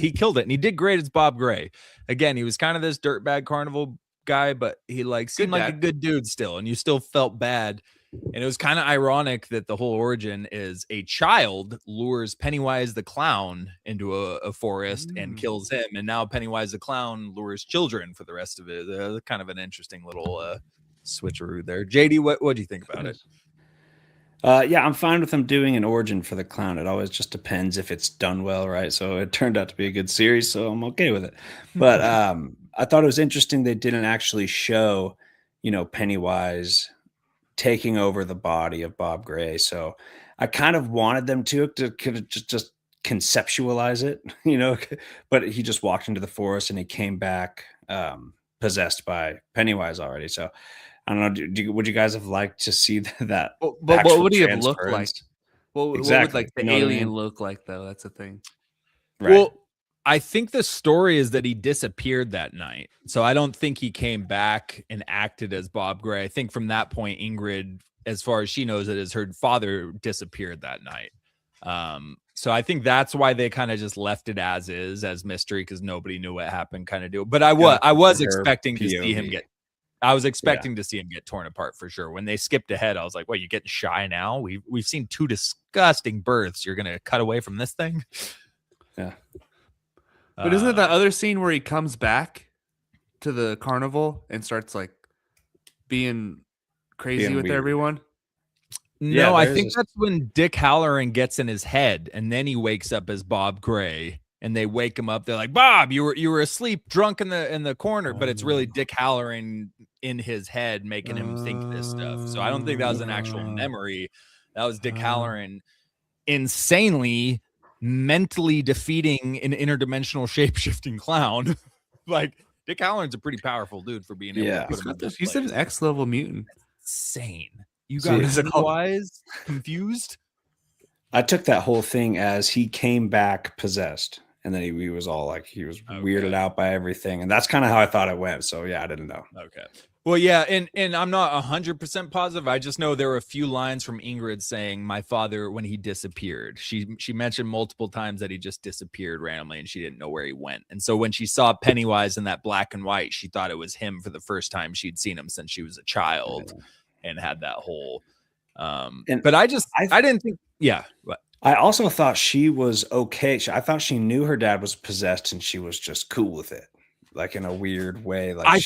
He killed it, and he did great as Bob Gray. Again, he was kind of this dirtbag carnival guy, but he seemed like a good dude still, and you still felt bad. And it was kind of ironic that the whole origin is a child lures Pennywise the clown into a forest and kills him, and now Pennywise the clown lures children for the rest of it. Kind of an interesting little switcheroo there. JD, what do you think about it? Yeah, I'm fine with them doing an origin for the clown. It always just depends if it's done well, right? So it turned out to be a good series, so I'm okay with it. But I thought it was interesting they didn't actually show, Pennywise taking over the body of Bob Gray. So I kind of wanted them to just conceptualize it, but he just walked into the forest and he came back possessed by Pennywise already. So I don't know. Would you guys have liked to see that? But what would he have looked like? What would like the alien look like, though? That's the thing. Right. Well, I think the story is that he disappeared that night. So I don't think he came back and acted as Bob Gray. I think from that point, Ingrid, as far as she knows it, is her father disappeared that night. So I think that's why they kind of just left it as is, as mystery, because nobody knew what happened, kind of deal. But I was expecting to see him get. I was expecting to see him get torn apart for sure. When they skipped ahead, I was like, "What? You getting shy now? We've seen 2 disgusting births. You're gonna cut away from this thing?" Yeah. But isn't it that other scene where he comes back to the carnival and starts like being crazy with everyone? No, I think that's when Dick Halloran gets in his head, and then he wakes up as Bob Gray. And they wake him up. They're like, "Bob, you were asleep, drunk in the corner," but it's really Dick Halloran in his head making him think this stuff. So I don't think that was an actual memory. That was Dick Halloran insanely mentally defeating an interdimensional shape-shifting clown. Like, Dick Halloran's a pretty powerful dude for being able to put him in this He's an X-level mutant. That's insane. You guys Pennywise confused? I took that whole thing as he came back possessed. And then he was all like, he was weirded out by everything. And that's kind of how I thought it went. So yeah, I didn't know. Okay. Well, yeah. And I'm not 100% positive. I just know there were a few lines from Ingrid saying my father, when he disappeared, she mentioned multiple times that he just disappeared randomly and she didn't know where he went. And so when she saw Pennywise in that black and white, she thought it was him for the first time she'd seen him since she was a child and had that whole, but I didn't think, What? I also thought she was okay. I thought she knew her dad was possessed and she was just cool with it, like in a weird way. Like I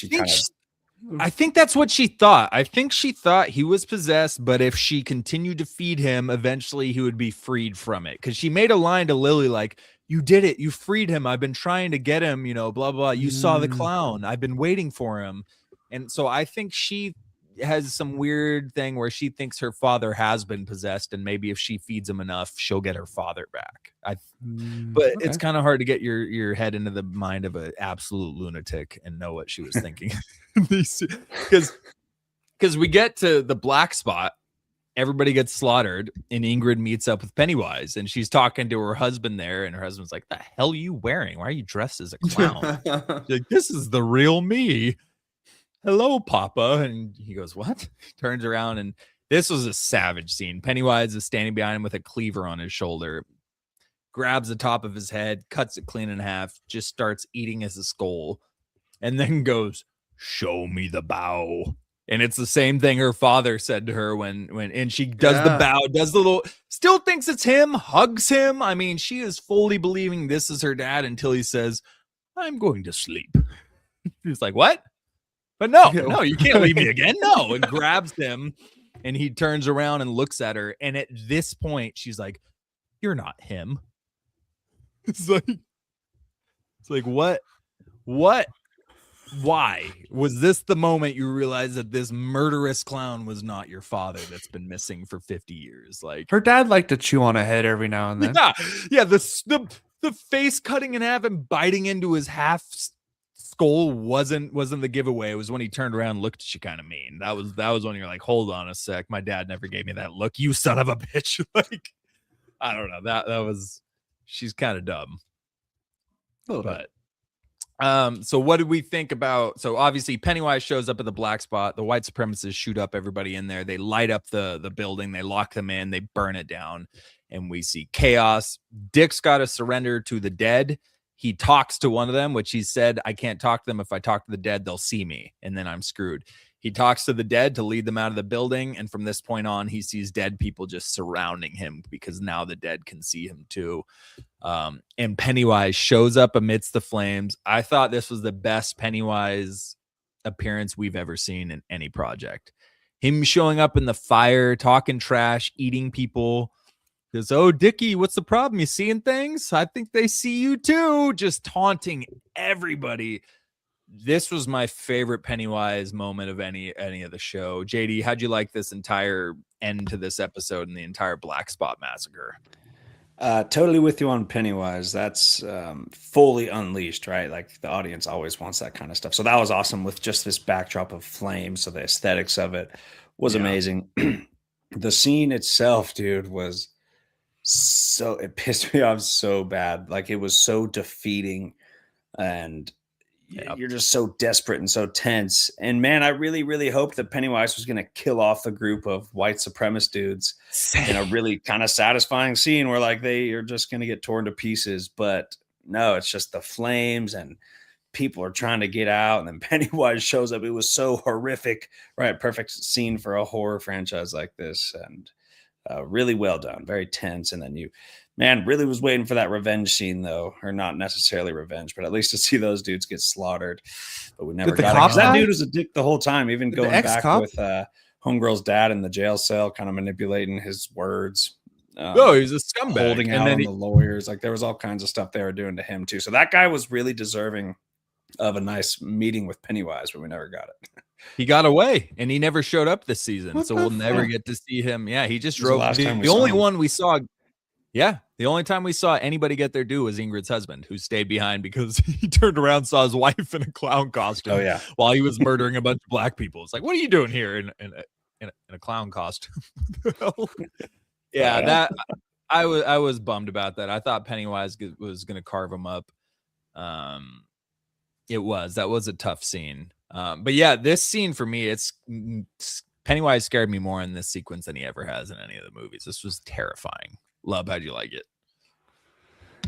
think that's what she thought. I think she thought he was possessed, but if she continued to feed him, eventually he would be freed from it. Because she made a line to Lily like, "You did it. You freed him. I've been trying to get him, blah, blah. You saw the clown. I've been waiting for him." And so I think she has some weird thing where she thinks her father has been possessed, and maybe if she feeds him enough, she'll get her father back. But it's Okay. kind of hard to get your head into the mind of an absolute lunatic and know what she was thinking. Because we get to the black spot, everybody gets slaughtered, and Ingrid meets up with Pennywise, and she's talking to her husband there, and her husband's like, "The hell are you wearing? Why are you dressed as a clown?" She's like, "This is the real me. Hello, Papa." And he goes, "What?" Turns around, and this was a savage scene. Pennywise is standing behind him with a cleaver on his shoulder, grabs the top of his head, cuts it clean in half, just starts eating his skull, and then goes, "Show me the bow." And it's the same thing her father said to her when and she does the bow, does the little, still thinks it's him, hugs him. I mean, she is fully believing this is her dad until he says, "I'm going to sleep." He's like, "What?" But no, you can't leave me again. No. And grabs him, and he turns around and looks at her. And at this point, she's like, "You're not him." It's like, what? Why was this the moment you realized that this murderous clown was not your father that's been missing for 50 years? Like, Her dad liked to chew on a head every now and then. yeah. The face cutting in half and biting into his half skull wasn't the giveaway. It was when he turned around and looked at you kind of mean. That was when you're like, "Hold on a sec, my dad never gave me that look, you son of a bitch." Like, I don't know, that was, she's kind of dumb. But so what did we think about, so obviously Pennywise shows up at the black spot, the white supremacists shoot up everybody in there, they light up the building, they lock them in, they burn it down, and we see chaos. Dick's got to surrender to the dead. He talks to one of them, which he said, "I can't talk to them. If I talk to the dead, they'll see me, and then I'm screwed." He talks to the dead to lead them out of the building, and from this point on, he sees dead people just surrounding him because now the dead can see him too. And Pennywise shows up amidst the flames. I thought this was the best Pennywise appearance we've ever seen in any project. Him showing up in the fire, talking trash, eating people. Goes, "Oh, Dickie, what's the problem? You seeing things? I think they see you too." Just taunting everybody. This was my favorite Pennywise moment of any of the show. JD, how'd you like this entire end to this episode and the entire Black Spot Massacre? Totally with you on Pennywise. That's fully unleashed, right? Like the audience always wants that kind of stuff. So that was awesome with just this backdrop of flames. So the aesthetics of it was amazing. The scene itself, dude, was so, it pissed me off so bad. Like it was so defeating, and you're just so desperate and so tense. And man, I really, really hoped that Pennywise was going to kill off the group of white supremacist dudes in a really kind of satisfying scene where like they are just going to get torn to pieces. But no, it's just the flames and people are trying to get out. And then Pennywise shows up. It was so horrific, right? Perfect scene for a horror franchise like this. And really well done. Very tense. And then really was waiting for that revenge scene, though, or not necessarily revenge, but at least to see those dudes get slaughtered. But we never got it. That dude was a dick the whole time, even going back with Homegirl's dad in the jail cell, kind of manipulating his words. He's a scumbag. Holding out on the lawyers. Like there was all kinds of stuff they were doing to him, too. So that guy was really deserving of a nice meeting with Pennywise, but we never got it. He got away and he never showed up this season. So we'll never get to see him. Yeah, he just drove. The only one we saw. Yeah, the only time we saw anybody get their due was Ingrid's husband, who stayed behind because he turned around, saw his wife in a clown costume while he was murdering a bunch of black people. It's like, what are you doing here in a clown costume? That I was bummed about that. I thought Pennywise was going to carve him up. That was a tough scene. But yeah, this scene for me, Pennywise scared me more in this sequence than he ever has in any of the movies. This was terrifying. Love, how'd you like it?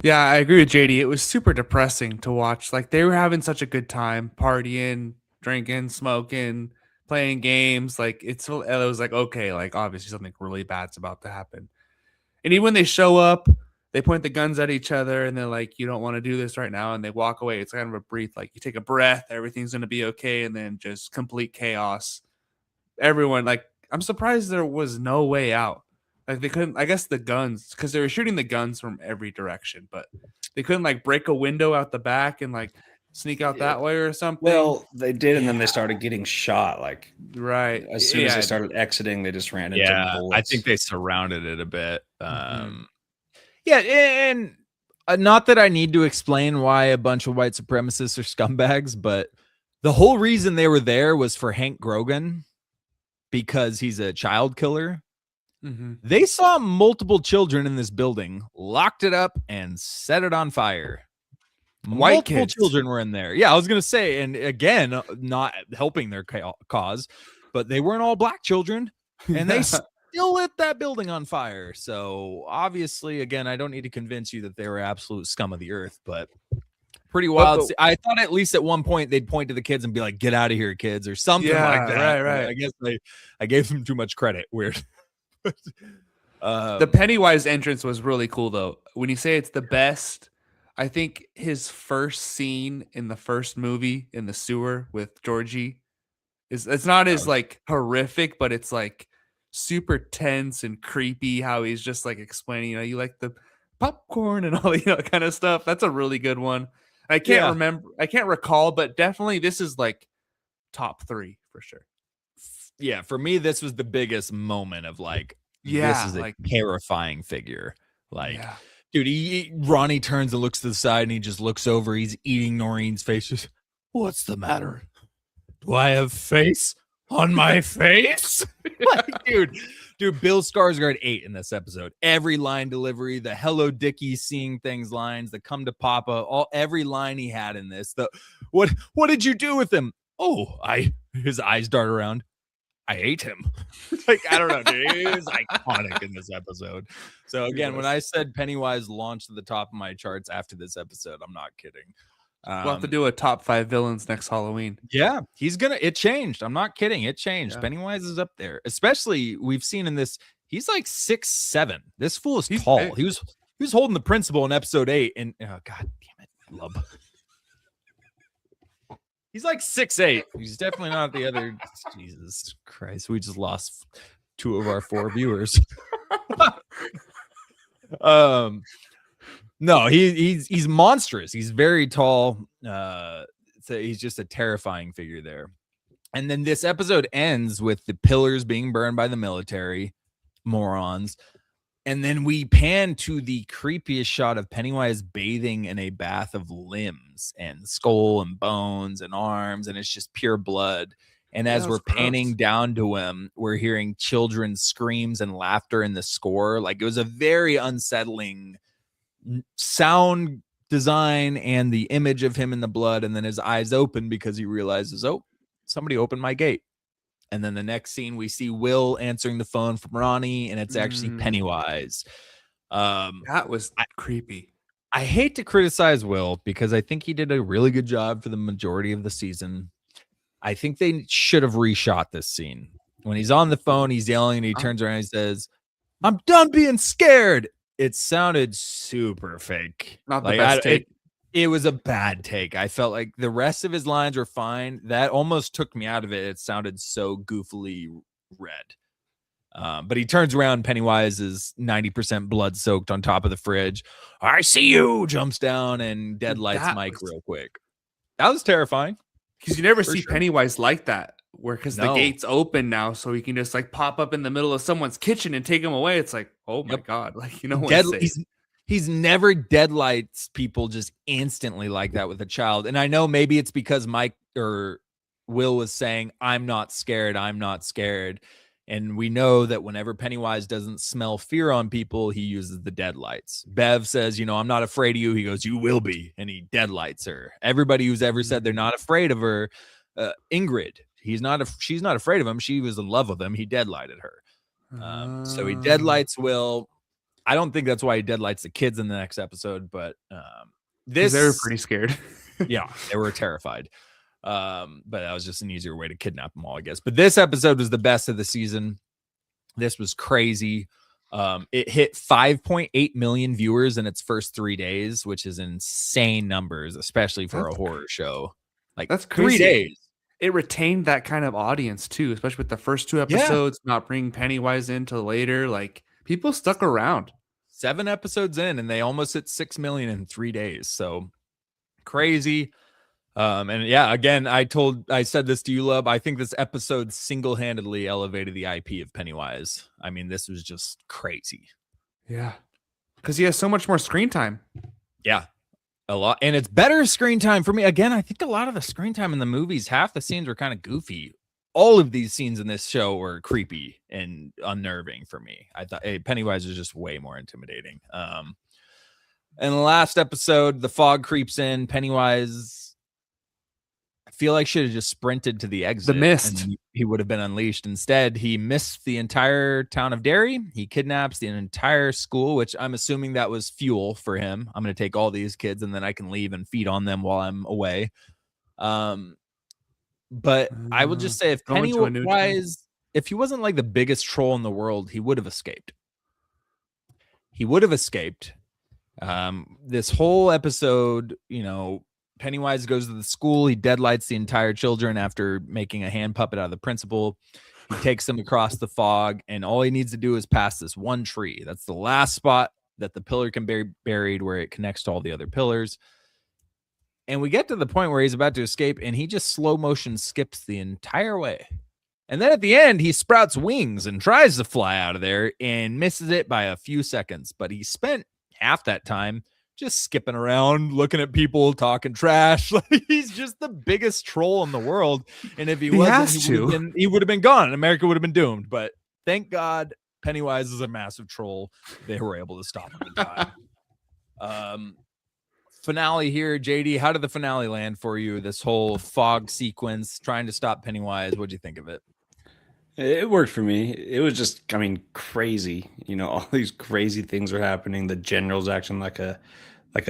Yeah, I agree with JD. It was super depressing to watch. Like they were having such a good time, partying, drinking, smoking, playing games. Like it was like, okay, like obviously something really bad's about to happen. And even when they show up, they point the guns at each other and they're like, "You don't want to do this right now," and they walk away. It's kind of a brief, like you take a breath, everything's gonna be okay, and then just complete chaos. Everyone, like, I'm surprised there was no way out. Like they couldn't, I guess the guns, because they were shooting the guns from every direction, but they couldn't like break a window out the back and like sneak out that way or something. Well, they did, and then they started getting shot. Like right. as soon as they started exiting, they just ran into Yeah, bullets. I think they surrounded it a bit. Mhm. Yeah, and not that I need to explain why a bunch of white supremacists are scumbags, but the whole reason they were there was for Hank Grogan because he's a child killer. Mhm. They saw multiple children in this building, locked it up, and set it on fire. White Multiple kids. children were in there. Yeah, I was going to say, and again, not helping their cause, but they weren't all black children, and they still lit that building on fire. So obviously, again, I don't need to convince you that they were absolute scum of the earth, but pretty wild. I thought at least at one point they'd point to the kids and be like, "Get out of here, kids," or something like that. Right. I guess I gave them too much credit. Weird. The Pennywise entrance was really cool, though. When you say it's the best, I think his first scene in the first movie in the sewer with Georgie it's not as like horrific, but it's like super tense and creepy. How he's just like explaining, you like the popcorn and all kind of stuff. That's a really good one. I can't recall, but definitely this is like top 3 for sure. Yeah, for me, this was the biggest moment of like, yeah, this is a like terrifying figure. Like, dude, Ronnie turns and looks to the side and he just looks over. He's eating Noreen's face. Just, what's the matter? Do I have face on my face? Like, dude, Bill Skarsgård 8 in this episode. Every line delivery, the Hello Dickie seeing things lines, the come to Papa, every line he had in this. The what did you do with him? Oh, his eyes dart around. I ate him. Like, I don't know, dude. It was iconic in this episode. So again, when I said Pennywise launched to the top of my charts after this episode, I'm not kidding. We'll have to do a top 5 villains next Halloween. Yeah, it changed. I'm not kidding. It changed. Yeah. Pennywise is up there. Especially we've seen in this, he's like 6'7". This fool is He's tall. big. He was holding the principal in episode 8, and oh, god damn it, love. He's like 6'8". He's definitely not the other. Jesus Christ, we just lost 2 of our 4 viewers. No, he's monstrous. He's very tall. So he's just a terrifying figure there. And then this episode ends with the pillars being burned by the military morons. And then we pan to the creepiest shot of Pennywise bathing in a bath of limbs and skull and bones and arms, and it's just pure blood. And as we're panning down to him, we're hearing children's screams and laughter in the score. Like, it was a very unsettling sound design and the image of him in the blood. And then his eyes open because he realizes, oh, somebody opened my gate. And then the next scene, we see Will answering the phone from Ronnie, and it's actually Pennywise. That was creepy. I hate to criticize Will because I think he did a really good job for the majority of the season. I think they should have reshot this scene. When he's on the phone, he's yelling, and he turns around and he says, "I'm done being scared." It sounded super fake. Not the best take. It was a bad take. I felt like the rest of his lines were fine. That almost took me out of it. It sounded so goofily red. But he turns around. Pennywise is 90% blood soaked on top of the fridge. I see you. Jumps down and deadlights Mike real quick. That was terrifying. Because you never see Pennywise like that. Because the gate's open now, so he can just like pop up in the middle of someone's kitchen and take him away. It's like, oh my God. Like, He's never deadlights people just instantly like that with a child. And I know maybe it's because Mike or Will was saying, I'm not scared. And we know that whenever Pennywise doesn't smell fear on people, he uses the deadlights. Bev says, I'm not afraid of you. He goes, you will be. And he deadlights her. Everybody who's ever said they're not afraid of her, Ingrid, she's not afraid of him. She was in love with him. He deadlighted her. So he deadlights Will. I don't think that's why he deadlights the kids in the next episode, but they were pretty scared. Yeah, they were terrified. But that was just an easier way to kidnap them all, I guess. But this episode was the best of the season. This was crazy. It hit 5.8 million viewers in its first 3 days, which is insane numbers, especially for a horror show. Like, that's crazy. 3 days. It retained that kind of audience too, especially with the first 2 episodes, not bringing Pennywise into later. Like, people stuck around. 7 episodes in, and they almost hit 6 million in 3 days. So crazy. And yeah, again, I said this to you, Lub. I think this episode single-handedly elevated the IP of Pennywise. I mean, this was just crazy. Yeah. Because he has so much more screen time. Yeah, a lot. And it's better screen time for me. Again, I think a lot of the screen time in the movies, half the scenes were kind of goofy. All of these scenes in this show were creepy and unnerving for me. I thought Pennywise was just way more intimidating. And the last episode, the fog creeps in. Pennywise, I feel like, should have just sprinted to the exit. The mist. And he would have been unleashed. Instead, he missed the entire town of Derry. He kidnaps the entire school, which I'm assuming that was fuel for him. I'm going to take all these kids and then I can leave and feed on them while I'm away. But I will just say, if Pennywise, if he wasn't like the biggest troll in the world, he would have escaped. He would have escaped. This whole episode, you know, Pennywise goes to the school. He deadlights the entire children after making a hand puppet out of the principal. He takes them across the fog, and all he needs to do is pass this one tree. That's the last spot that the pillar can be buried, where it connects to all the other pillars. And we get to the point where he's about to escape, and he just slow motion skips the entire way. And then at the end, he sprouts wings and tries to fly out of there and misses it by a few seconds. But he spent half that time just skipping around, looking at people, talking trash. He's just the biggest troll in the world. And if he wasn't, he would have been gone and America would have been doomed. But thank God Pennywise is a massive troll. They were able to stop him in time. Finale here, JD. How did the finale land for you? This whole fog sequence, trying to stop Pennywise. What'd you think of it? It worked for me. It was just, I mean, crazy. You know, all these crazy things are happening. The general's acting like a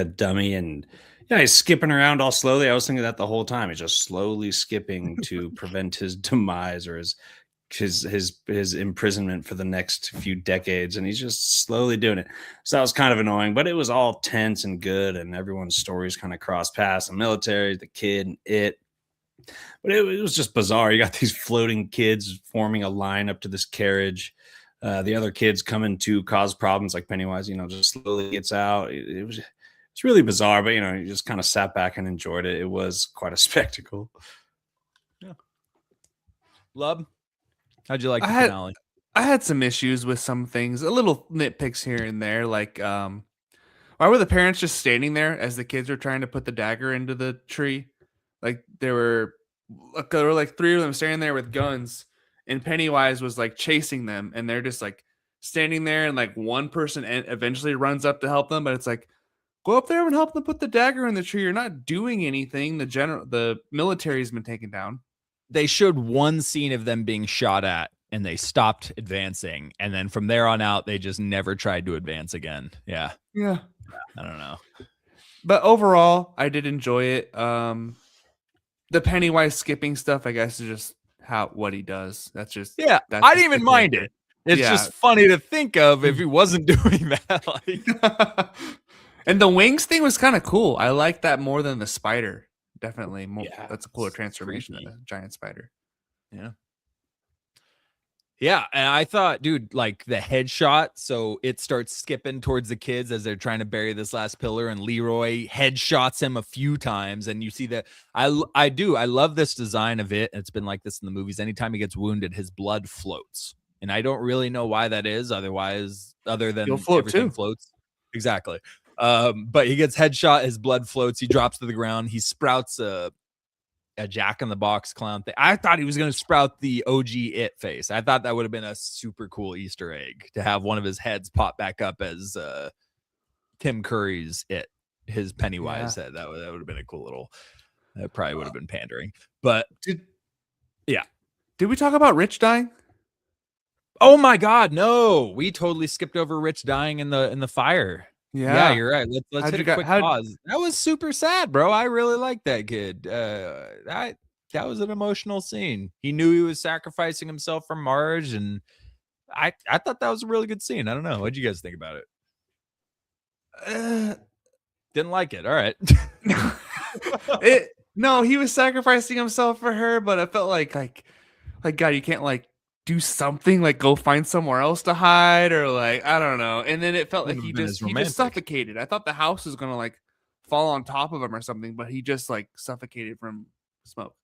dummy, and yeah, he's skipping around all slowly. I was thinking that the whole time. He's just slowly skipping to prevent his demise or his imprisonment for the next few decades, and he's just slowly doing it. So that was kind of annoying, but it was all tense and good, and everyone's stories kind of cross paths. The military, the kid, and it. But it was just bizarre. You got these floating kids forming a line up to this carriage. The other kids coming to cause problems, like Pennywise, you know, just slowly gets out. It's really bizarre, but, you know, you just kind of sat back and enjoyed it. It was quite a spectacle. Yeah. Lub, how'd you like the finale? I had some issues with some things, a little nitpicks here and there. Like, why were the parents just standing there as the kids were trying to put the dagger into the tree? Like, there were like three of them standing there with guns, and Pennywise was like chasing them, and they're just like standing there, and like one person eventually runs up to help them, but it's like, go up there and help them put the dagger in the tree. You're not doing anything. The military's been taken down. They showed one scene of them being shot at, and they stopped advancing, and then from there on out, they just never tried to advance again. Yeah. I don't know, but overall, I did enjoy it. The Pennywise skipping stuff, I guess, is just what he does. That's just I didn't even mind it. It's just funny to think of if he wasn't doing that. And the wings thing was kind of cool. I like that more than the spider. Definitely more. Yeah, that's a cooler transformation than a giant spider. Yeah, and I thought, dude, like the headshot, so it starts skipping towards the kids as they're trying to bury this last pillar, and Leroy headshots him a few times, and you see that. I love this design of it. It's been like this in the movies. Anytime he gets wounded, his blood floats, and I don't really know why that is. Other than everything floats. Exactly. But he gets headshot, his blood floats, he drops to the ground, he sprouts a Jack in the Box clown thing. I thought he was going to sprout the OG It face. I thought that would have been a super cool Easter egg to have one of his heads pop back up as Tim Curry's It, his Pennywise head. That would have been a cool little. That probably would have been pandering, but did we talk about Rich dying? Oh my God, no! We totally skipped over Rich dying in the fire. Yeah, you're right. Let's hit a quick pause. That was super sad, bro. I really liked that kid. That was an emotional scene. He knew he was sacrificing himself for Marge, and I thought that was a really good scene. I don't know. What'd you guys think about it? Didn't like it. All right. No, he was sacrificing himself for her, but I felt like God, you can't like do something, like go find somewhere else to hide, or like I don't know. And then it felt like he just suffocated. I thought the house was gonna like fall on top of him or something, but he just like suffocated from smoke.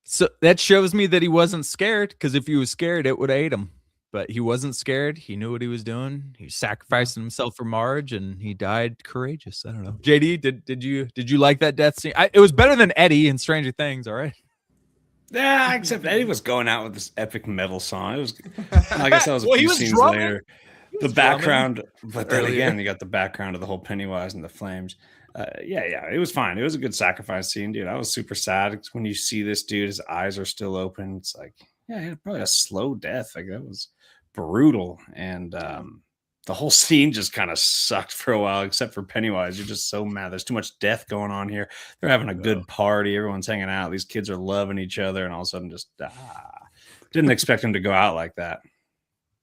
So that shows me that he wasn't scared, because if he was scared, it would have ate him. But he wasn't scared. He knew what he was doing. He sacrificed himself for Marge, and he died courageous. I don't know. JD, did you like that death scene? It was better than Eddie in Stranger Things. All right. Yeah, except Eddie was going out with this epic metal song. It was, I guess that was a Well, he few was scenes drumming. later. He The was drumming. background, but then Earlier. again, you got the background of the whole Pennywise and the flames. Yeah, it was fine. It was a good sacrifice scene, dude. I was super sad when you see this dude, his eyes are still open. It's like, yeah, he had probably a slow death. Like that was brutal. And the whole scene just kind of sucked for a while, except for Pennywise. You're just so mad. There's too much death going on here. They're having a good party. Everyone's hanging out. These kids are loving each other. And all of a sudden just didn't expect him to go out like that.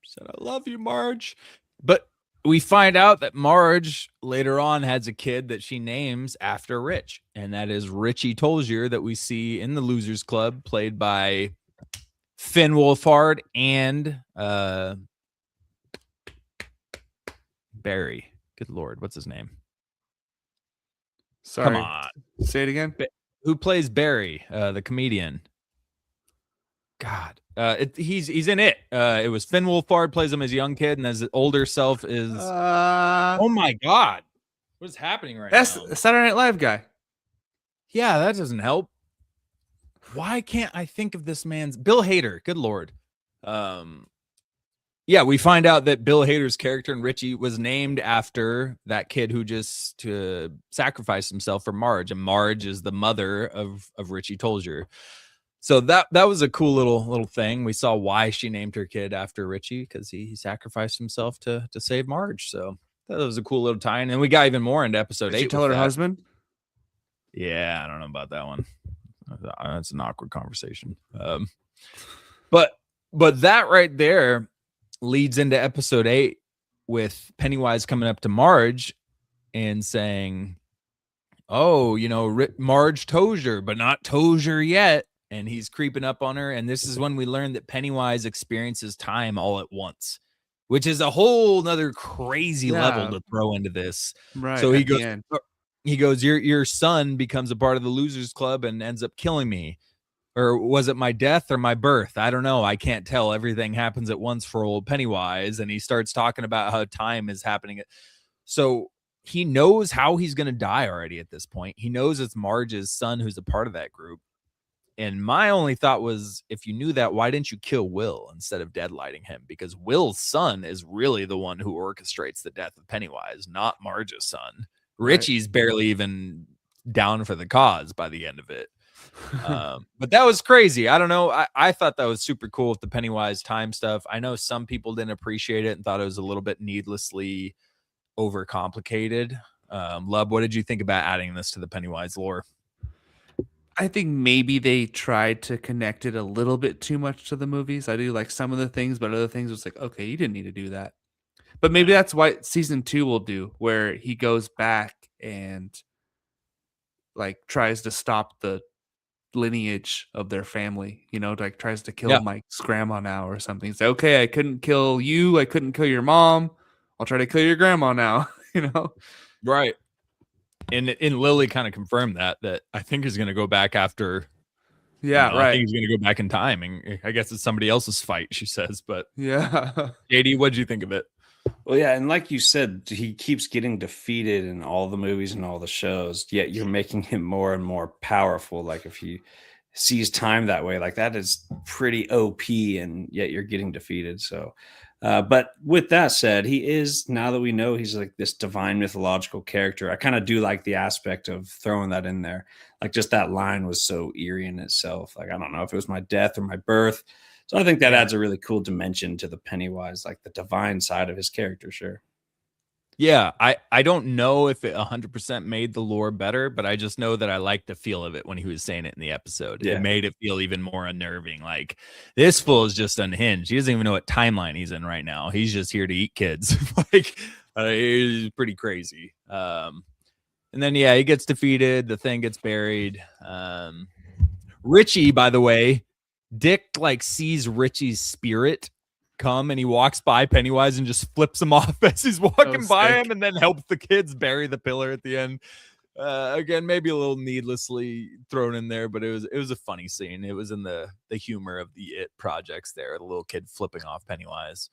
Said, I love you, Marge. But we find out that Marge later on has a kid that she names after Rich, and that is Richie Tolzier, that we see in the Losers Club, played by Finn Wolfhard and Barry. Good Lord, what's his name? Sorry. Come on. Say it again. Who plays Barry, the comedian? God, he's in it. It was Finn Wolfhard plays him as a young kid, and as an older self is. Oh my God, what is happening right that's now? the Saturday Night Live guy. Yeah, that doesn't help. Why can't I think of this man's Bill Hader? Good Lord. Yeah, we find out that Bill Hader's character in Richie was named after that kid who just sacrificed himself for Marge, and Marge is the mother of Richie Tolzier. So that was a cool little thing. We saw why she named her kid after Richie, because he sacrificed himself to save Marge. So that was a cool little tie-in. And we got even more into episode 8. Did she tell her husband? Yeah, I don't know about that one. That's an awkward conversation. But that right there leads into episode 8 with Pennywise coming up to Marge and saying, oh, Marge Tozier, but not Tozier yet. And he's creeping up on her. And this is when we learn that Pennywise experiences time all at once, which is a whole nother crazy level to throw into this. Right. So he goes, your son becomes a part of the Losers Club and ends up killing me. Or was it my death or my birth? I don't know. I can't tell. Everything happens at once for old Pennywise. And he starts talking about how time is happening. So he knows how he's going to die already at this point. He knows it's Marge's son who's a part of that group. And my only thought was, if you knew that, why didn't you kill Will instead of deadlighting him? Because Will's son is really the one who orchestrates the death of Pennywise, not Marge's son. Richie's barely even down for the cause by the end of it. But that was crazy. I don't know. I thought that was super cool with the Pennywise time stuff. I know some people didn't appreciate it and thought it was a little bit needlessly overcomplicated. Lub, what did you think about adding this to the Pennywise lore? I think maybe they tried to connect it a little bit too much to the movies. I do like some of the things, but other things was like, okay, you didn't need to do that. But maybe that's what season 2 will do, where he goes back and like tries to stop the lineage of their family, like tries to kill Mike's grandma now or something. Say, okay, I couldn't kill you. I couldn't kill your mom. I'll try to kill your grandma now, Right. And Lily kind of confirmed that I think he's going to go back after. Yeah, right. I think he's going to go back in time. And I guess it's somebody else's fight, she says. But yeah. JD, what did you think of it? Well, yeah, and like you said, he keeps getting defeated in all the movies and all the shows, yet you're making him more and more powerful. Like if he sees time that way, like that is pretty OP, and yet you're getting defeated. So, but with that said, he is, now that we know he's like this divine mythological character, I kind of do like the aspect of throwing that in there. Like just that line was so eerie in itself. Like, I don't know if it was my death or my birth. So I think that adds a really cool dimension to the Pennywise, like the divine side of his character. Sure. Yeah, I don't know if it 100% made the lore better, but I just know that I liked the feel of it when he was saying it in the episode. Yeah. It made it feel even more unnerving. Like, this fool is just unhinged. He doesn't even know what timeline he's in right now. He's just here to eat kids. He's pretty crazy. And then, he gets defeated. The thing gets buried. Richie, by the way, Dick sees Richie's spirit come, and he walks by Pennywise and just flips him off as he's walking by him, and then helps the kids bury the pillar at the end. Again, maybe a little needlessly thrown in there, but it was a funny scene. It was in the humor of the It projects there, the little kid flipping off Pennywise.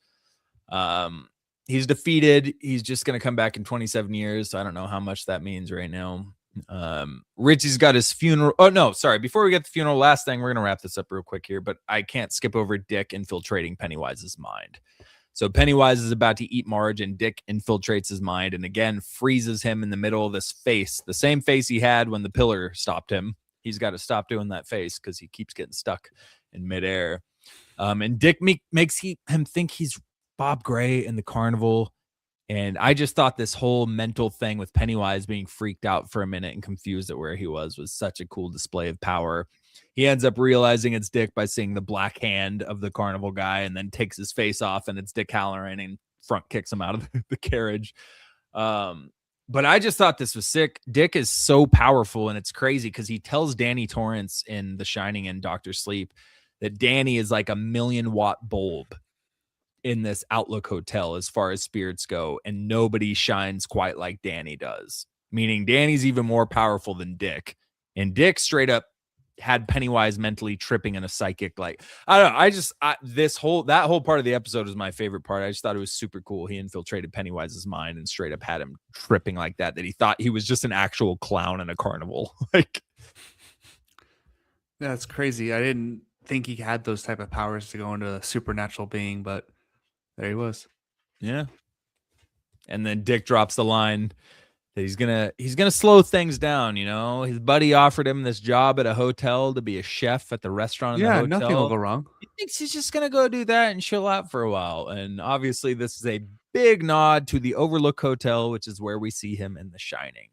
He's defeated. He's just going to come back in 27 years. So I don't know how much that means right now. Richie's got his funeral. Oh, no, sorry. Before we get the funeral, last thing, we're going to wrap this up real quick here, but I can't skip over Dick infiltrating Pennywise's mind. So Pennywise is about to eat Marge, and Dick infiltrates his mind and again freezes him in the middle of this face, the same face he had when the pillar stopped him. He's got to stop doing that face because he keeps getting stuck in midair. And Dick makes him think he's Bob Gray in the carnival. And I just thought this whole mental thing with Pennywise being freaked out for a minute and confused at where he was such a cool display of power. He ends up realizing it's Dick by seeing the black hand of the carnival guy and then takes his face off and it's Dick Halloran and front kicks him out of the carriage. But I just thought this was sick. Dick is so powerful and it's crazy because he tells Danny Torrance in The Shining and Dr. Sleep that Danny is like a 1,000,000-watt bulb in this Outlook Hotel as far as spirits go, and nobody shines quite like Danny does, meaning Danny's even more powerful than Dick. And Dick straight up had Pennywise mentally tripping in a psychic, like, I don't know. That whole part of the episode was my favorite part. I just thought it was super cool. He infiltrated Pennywise's mind and straight up had him tripping like that he thought he was just an actual clown in a carnival. Like, that's crazy. I didn't think he had those type of powers to go into a supernatural being, but there he was. Yeah. And then Dick drops the line that he's gonna slow things down. You know, his buddy offered him this job at a hotel to be a chef at the restaurant in the hotel. Nothing will go wrong. He thinks he's just gonna go do that and chill out for a while. And obviously, this is a big nod to the Overlook Hotel, which is where we see him in The Shining.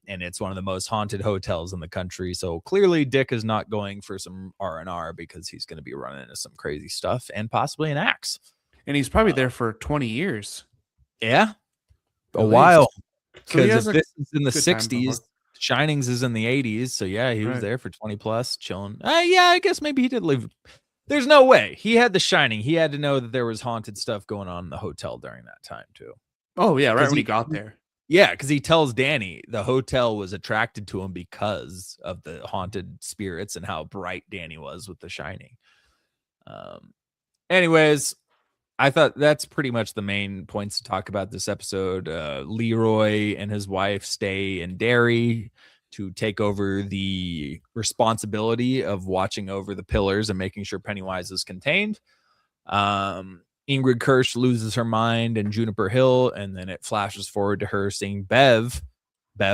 And it's one of the most haunted hotels in the country. So clearly, Dick is not going for some R&R because he's going to be running into some crazy stuff and possibly an axe. And he's probably there for 20 years. Yeah, a least. while. So Because if this is in the good time 60s, Shinings is in the 80s. So yeah, he was Right. there for 20 plus, chilling. Yeah, I guess maybe he did live. There's no way. He had The Shining. He had to know that there was haunted stuff going on in the hotel during that time too. Oh yeah, right 'Cause when he he- got there. Yeah, because he tells Danny the hotel was attracted to him because of the haunted spirits and how bright Danny was with The Shining. Anyways, I thought that's pretty much the main points to talk about this episode. Leroy and his wife stay in Derry to take over the responsibility of watching over the pillars and making sure Pennywise is contained. Ingrid Kirsch loses her mind in Juniper Hill, and then it flashes forward to her seeing Bev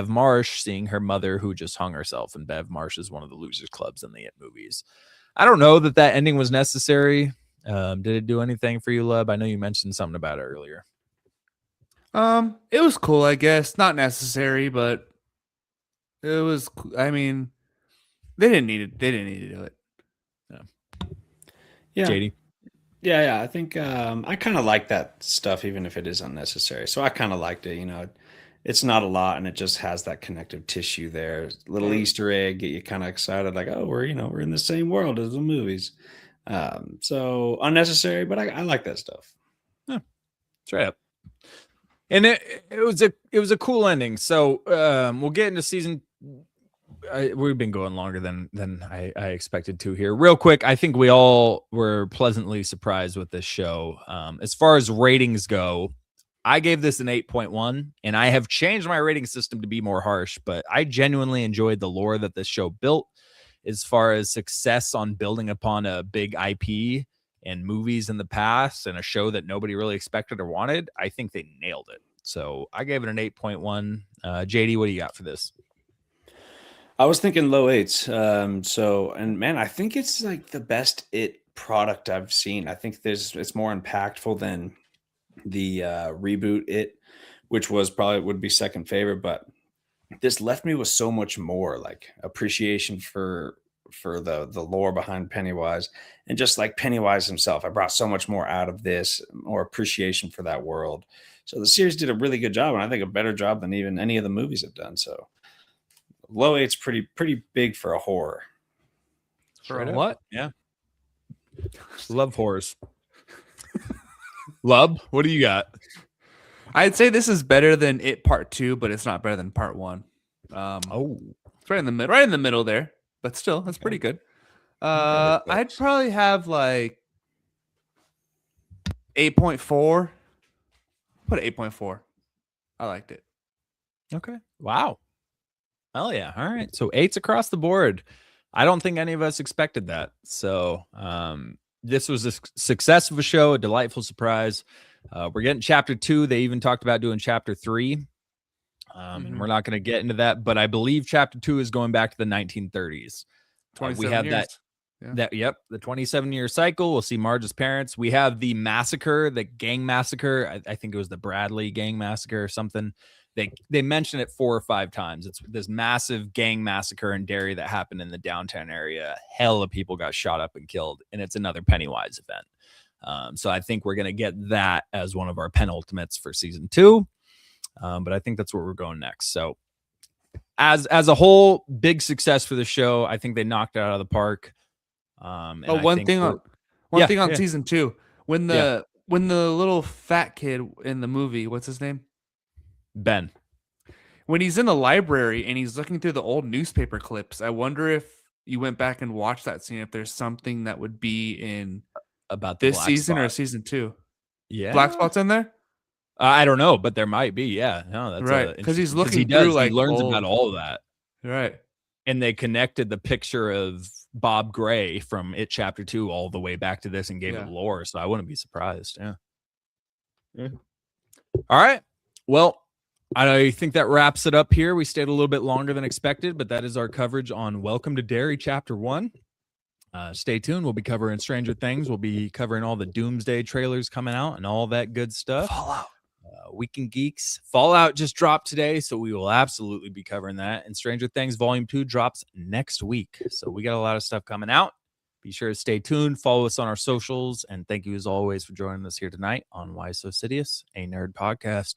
Marsh, seeing her mother who just hung herself. And Bev Marsh is one of the Losers Clubs in the It movies. I don't know that ending was necessary. Did it do anything for you, Lub? I know you mentioned something about it earlier. It was cool, I guess. Not necessary, but it was. I mean, they didn't need it. They didn't need to do it. Yeah. JD. Yeah. I think I kind of like that stuff, even if it is unnecessary. So I kind of liked it. You know, it's not a lot, and it just has that connective tissue there. Little Easter egg, get you kind of excited, like, oh, we're in the same world as the movies. So unnecessary, but I like that stuff. Yeah, straight up. And it was a cool ending. So we'll get into season. We've been going longer than I expected to here. Real quick, I think we all were pleasantly surprised with this show. As far as ratings go, I gave this an 8.1, and I have changed my rating system to be more harsh, but I genuinely enjoyed the lore that this show built. As far as success on building upon a big IP and movies in the past and a show that nobody really expected or wanted, I think they nailed it. So I gave it an 8.1. JD, what do you got for this? I was thinking low 8s. And man, I think it's like the best It product I've seen. I think it's more impactful than the reboot It, which would be second favorite, but this left me with so much more like appreciation for the lore behind Pennywise, and just like Pennywise himself. I brought so much more out of this, more appreciation for that world. So the series did a really good job, and I think a better job than even any of the movies have done. So low 8's pretty big for a horror. For a what? Yeah. Love horrors. Lub, what do you got? I'd say this is better than It Part 2, but it's not better than Part 1. It's right in the middle there, but still, that's pretty good. that's good. I'd probably have like 8.4. Put 8.4. I liked it. Okay. Wow. Hell yeah. All right. So 8s across the board. I don't think any of us expected that. So this was a success of a show, a delightful surprise. We're getting chapter 2. They even talked about doing chapter 3. And we're not going to get into that, but I believe chapter 2 is going back to the 1930s. We have years. The 27-year cycle. We'll see Marge's parents. We have the massacre, the gang massacre. I think it was the Bradley gang massacre or something. They mention it 4 or 5 times. It's this massive gang massacre in Derry that happened in the downtown area. Hell of people got shot up and killed, and it's another Pennywise event. So I think we're going to get that as one of our penultimates for season 2. But I think that's where we're going next. So as a whole, big success for the show. I think they knocked it out of the park. One thing on season 2, when the little fat kid in the movie, what's his name? Ben. When he's in the library and he's looking through the old newspaper clips, I wonder if you went back and watched that scene, if there's something that would be in about this season or season 2. Yeah, Black Spot's in there. I don't know, but there might be. Yeah, no, that's right, because he's looking through. Like he learns about all of that. Right, and they connected the picture of Bob Gray from It Chapter 2 all the way back to this and gave it lore. So I wouldn't be surprised. Yeah. All right. Well, I think that wraps it up here. We stayed a little bit longer than expected, but that is our coverage on Welcome to Derry Chapter 1. Stay tuned. We'll be covering Stranger Things. We'll be covering all the Doomsday trailers coming out and all that good stuff. Fallout. Weekend Geeks. Fallout just dropped today, so we will absolutely be covering that. And Stranger Things Volume 2 drops next week. So we got a lot of stuff coming out. Be sure to stay tuned. Follow us on our socials. And thank you as always for joining us here tonight on Why So Sidious, a nerd podcast.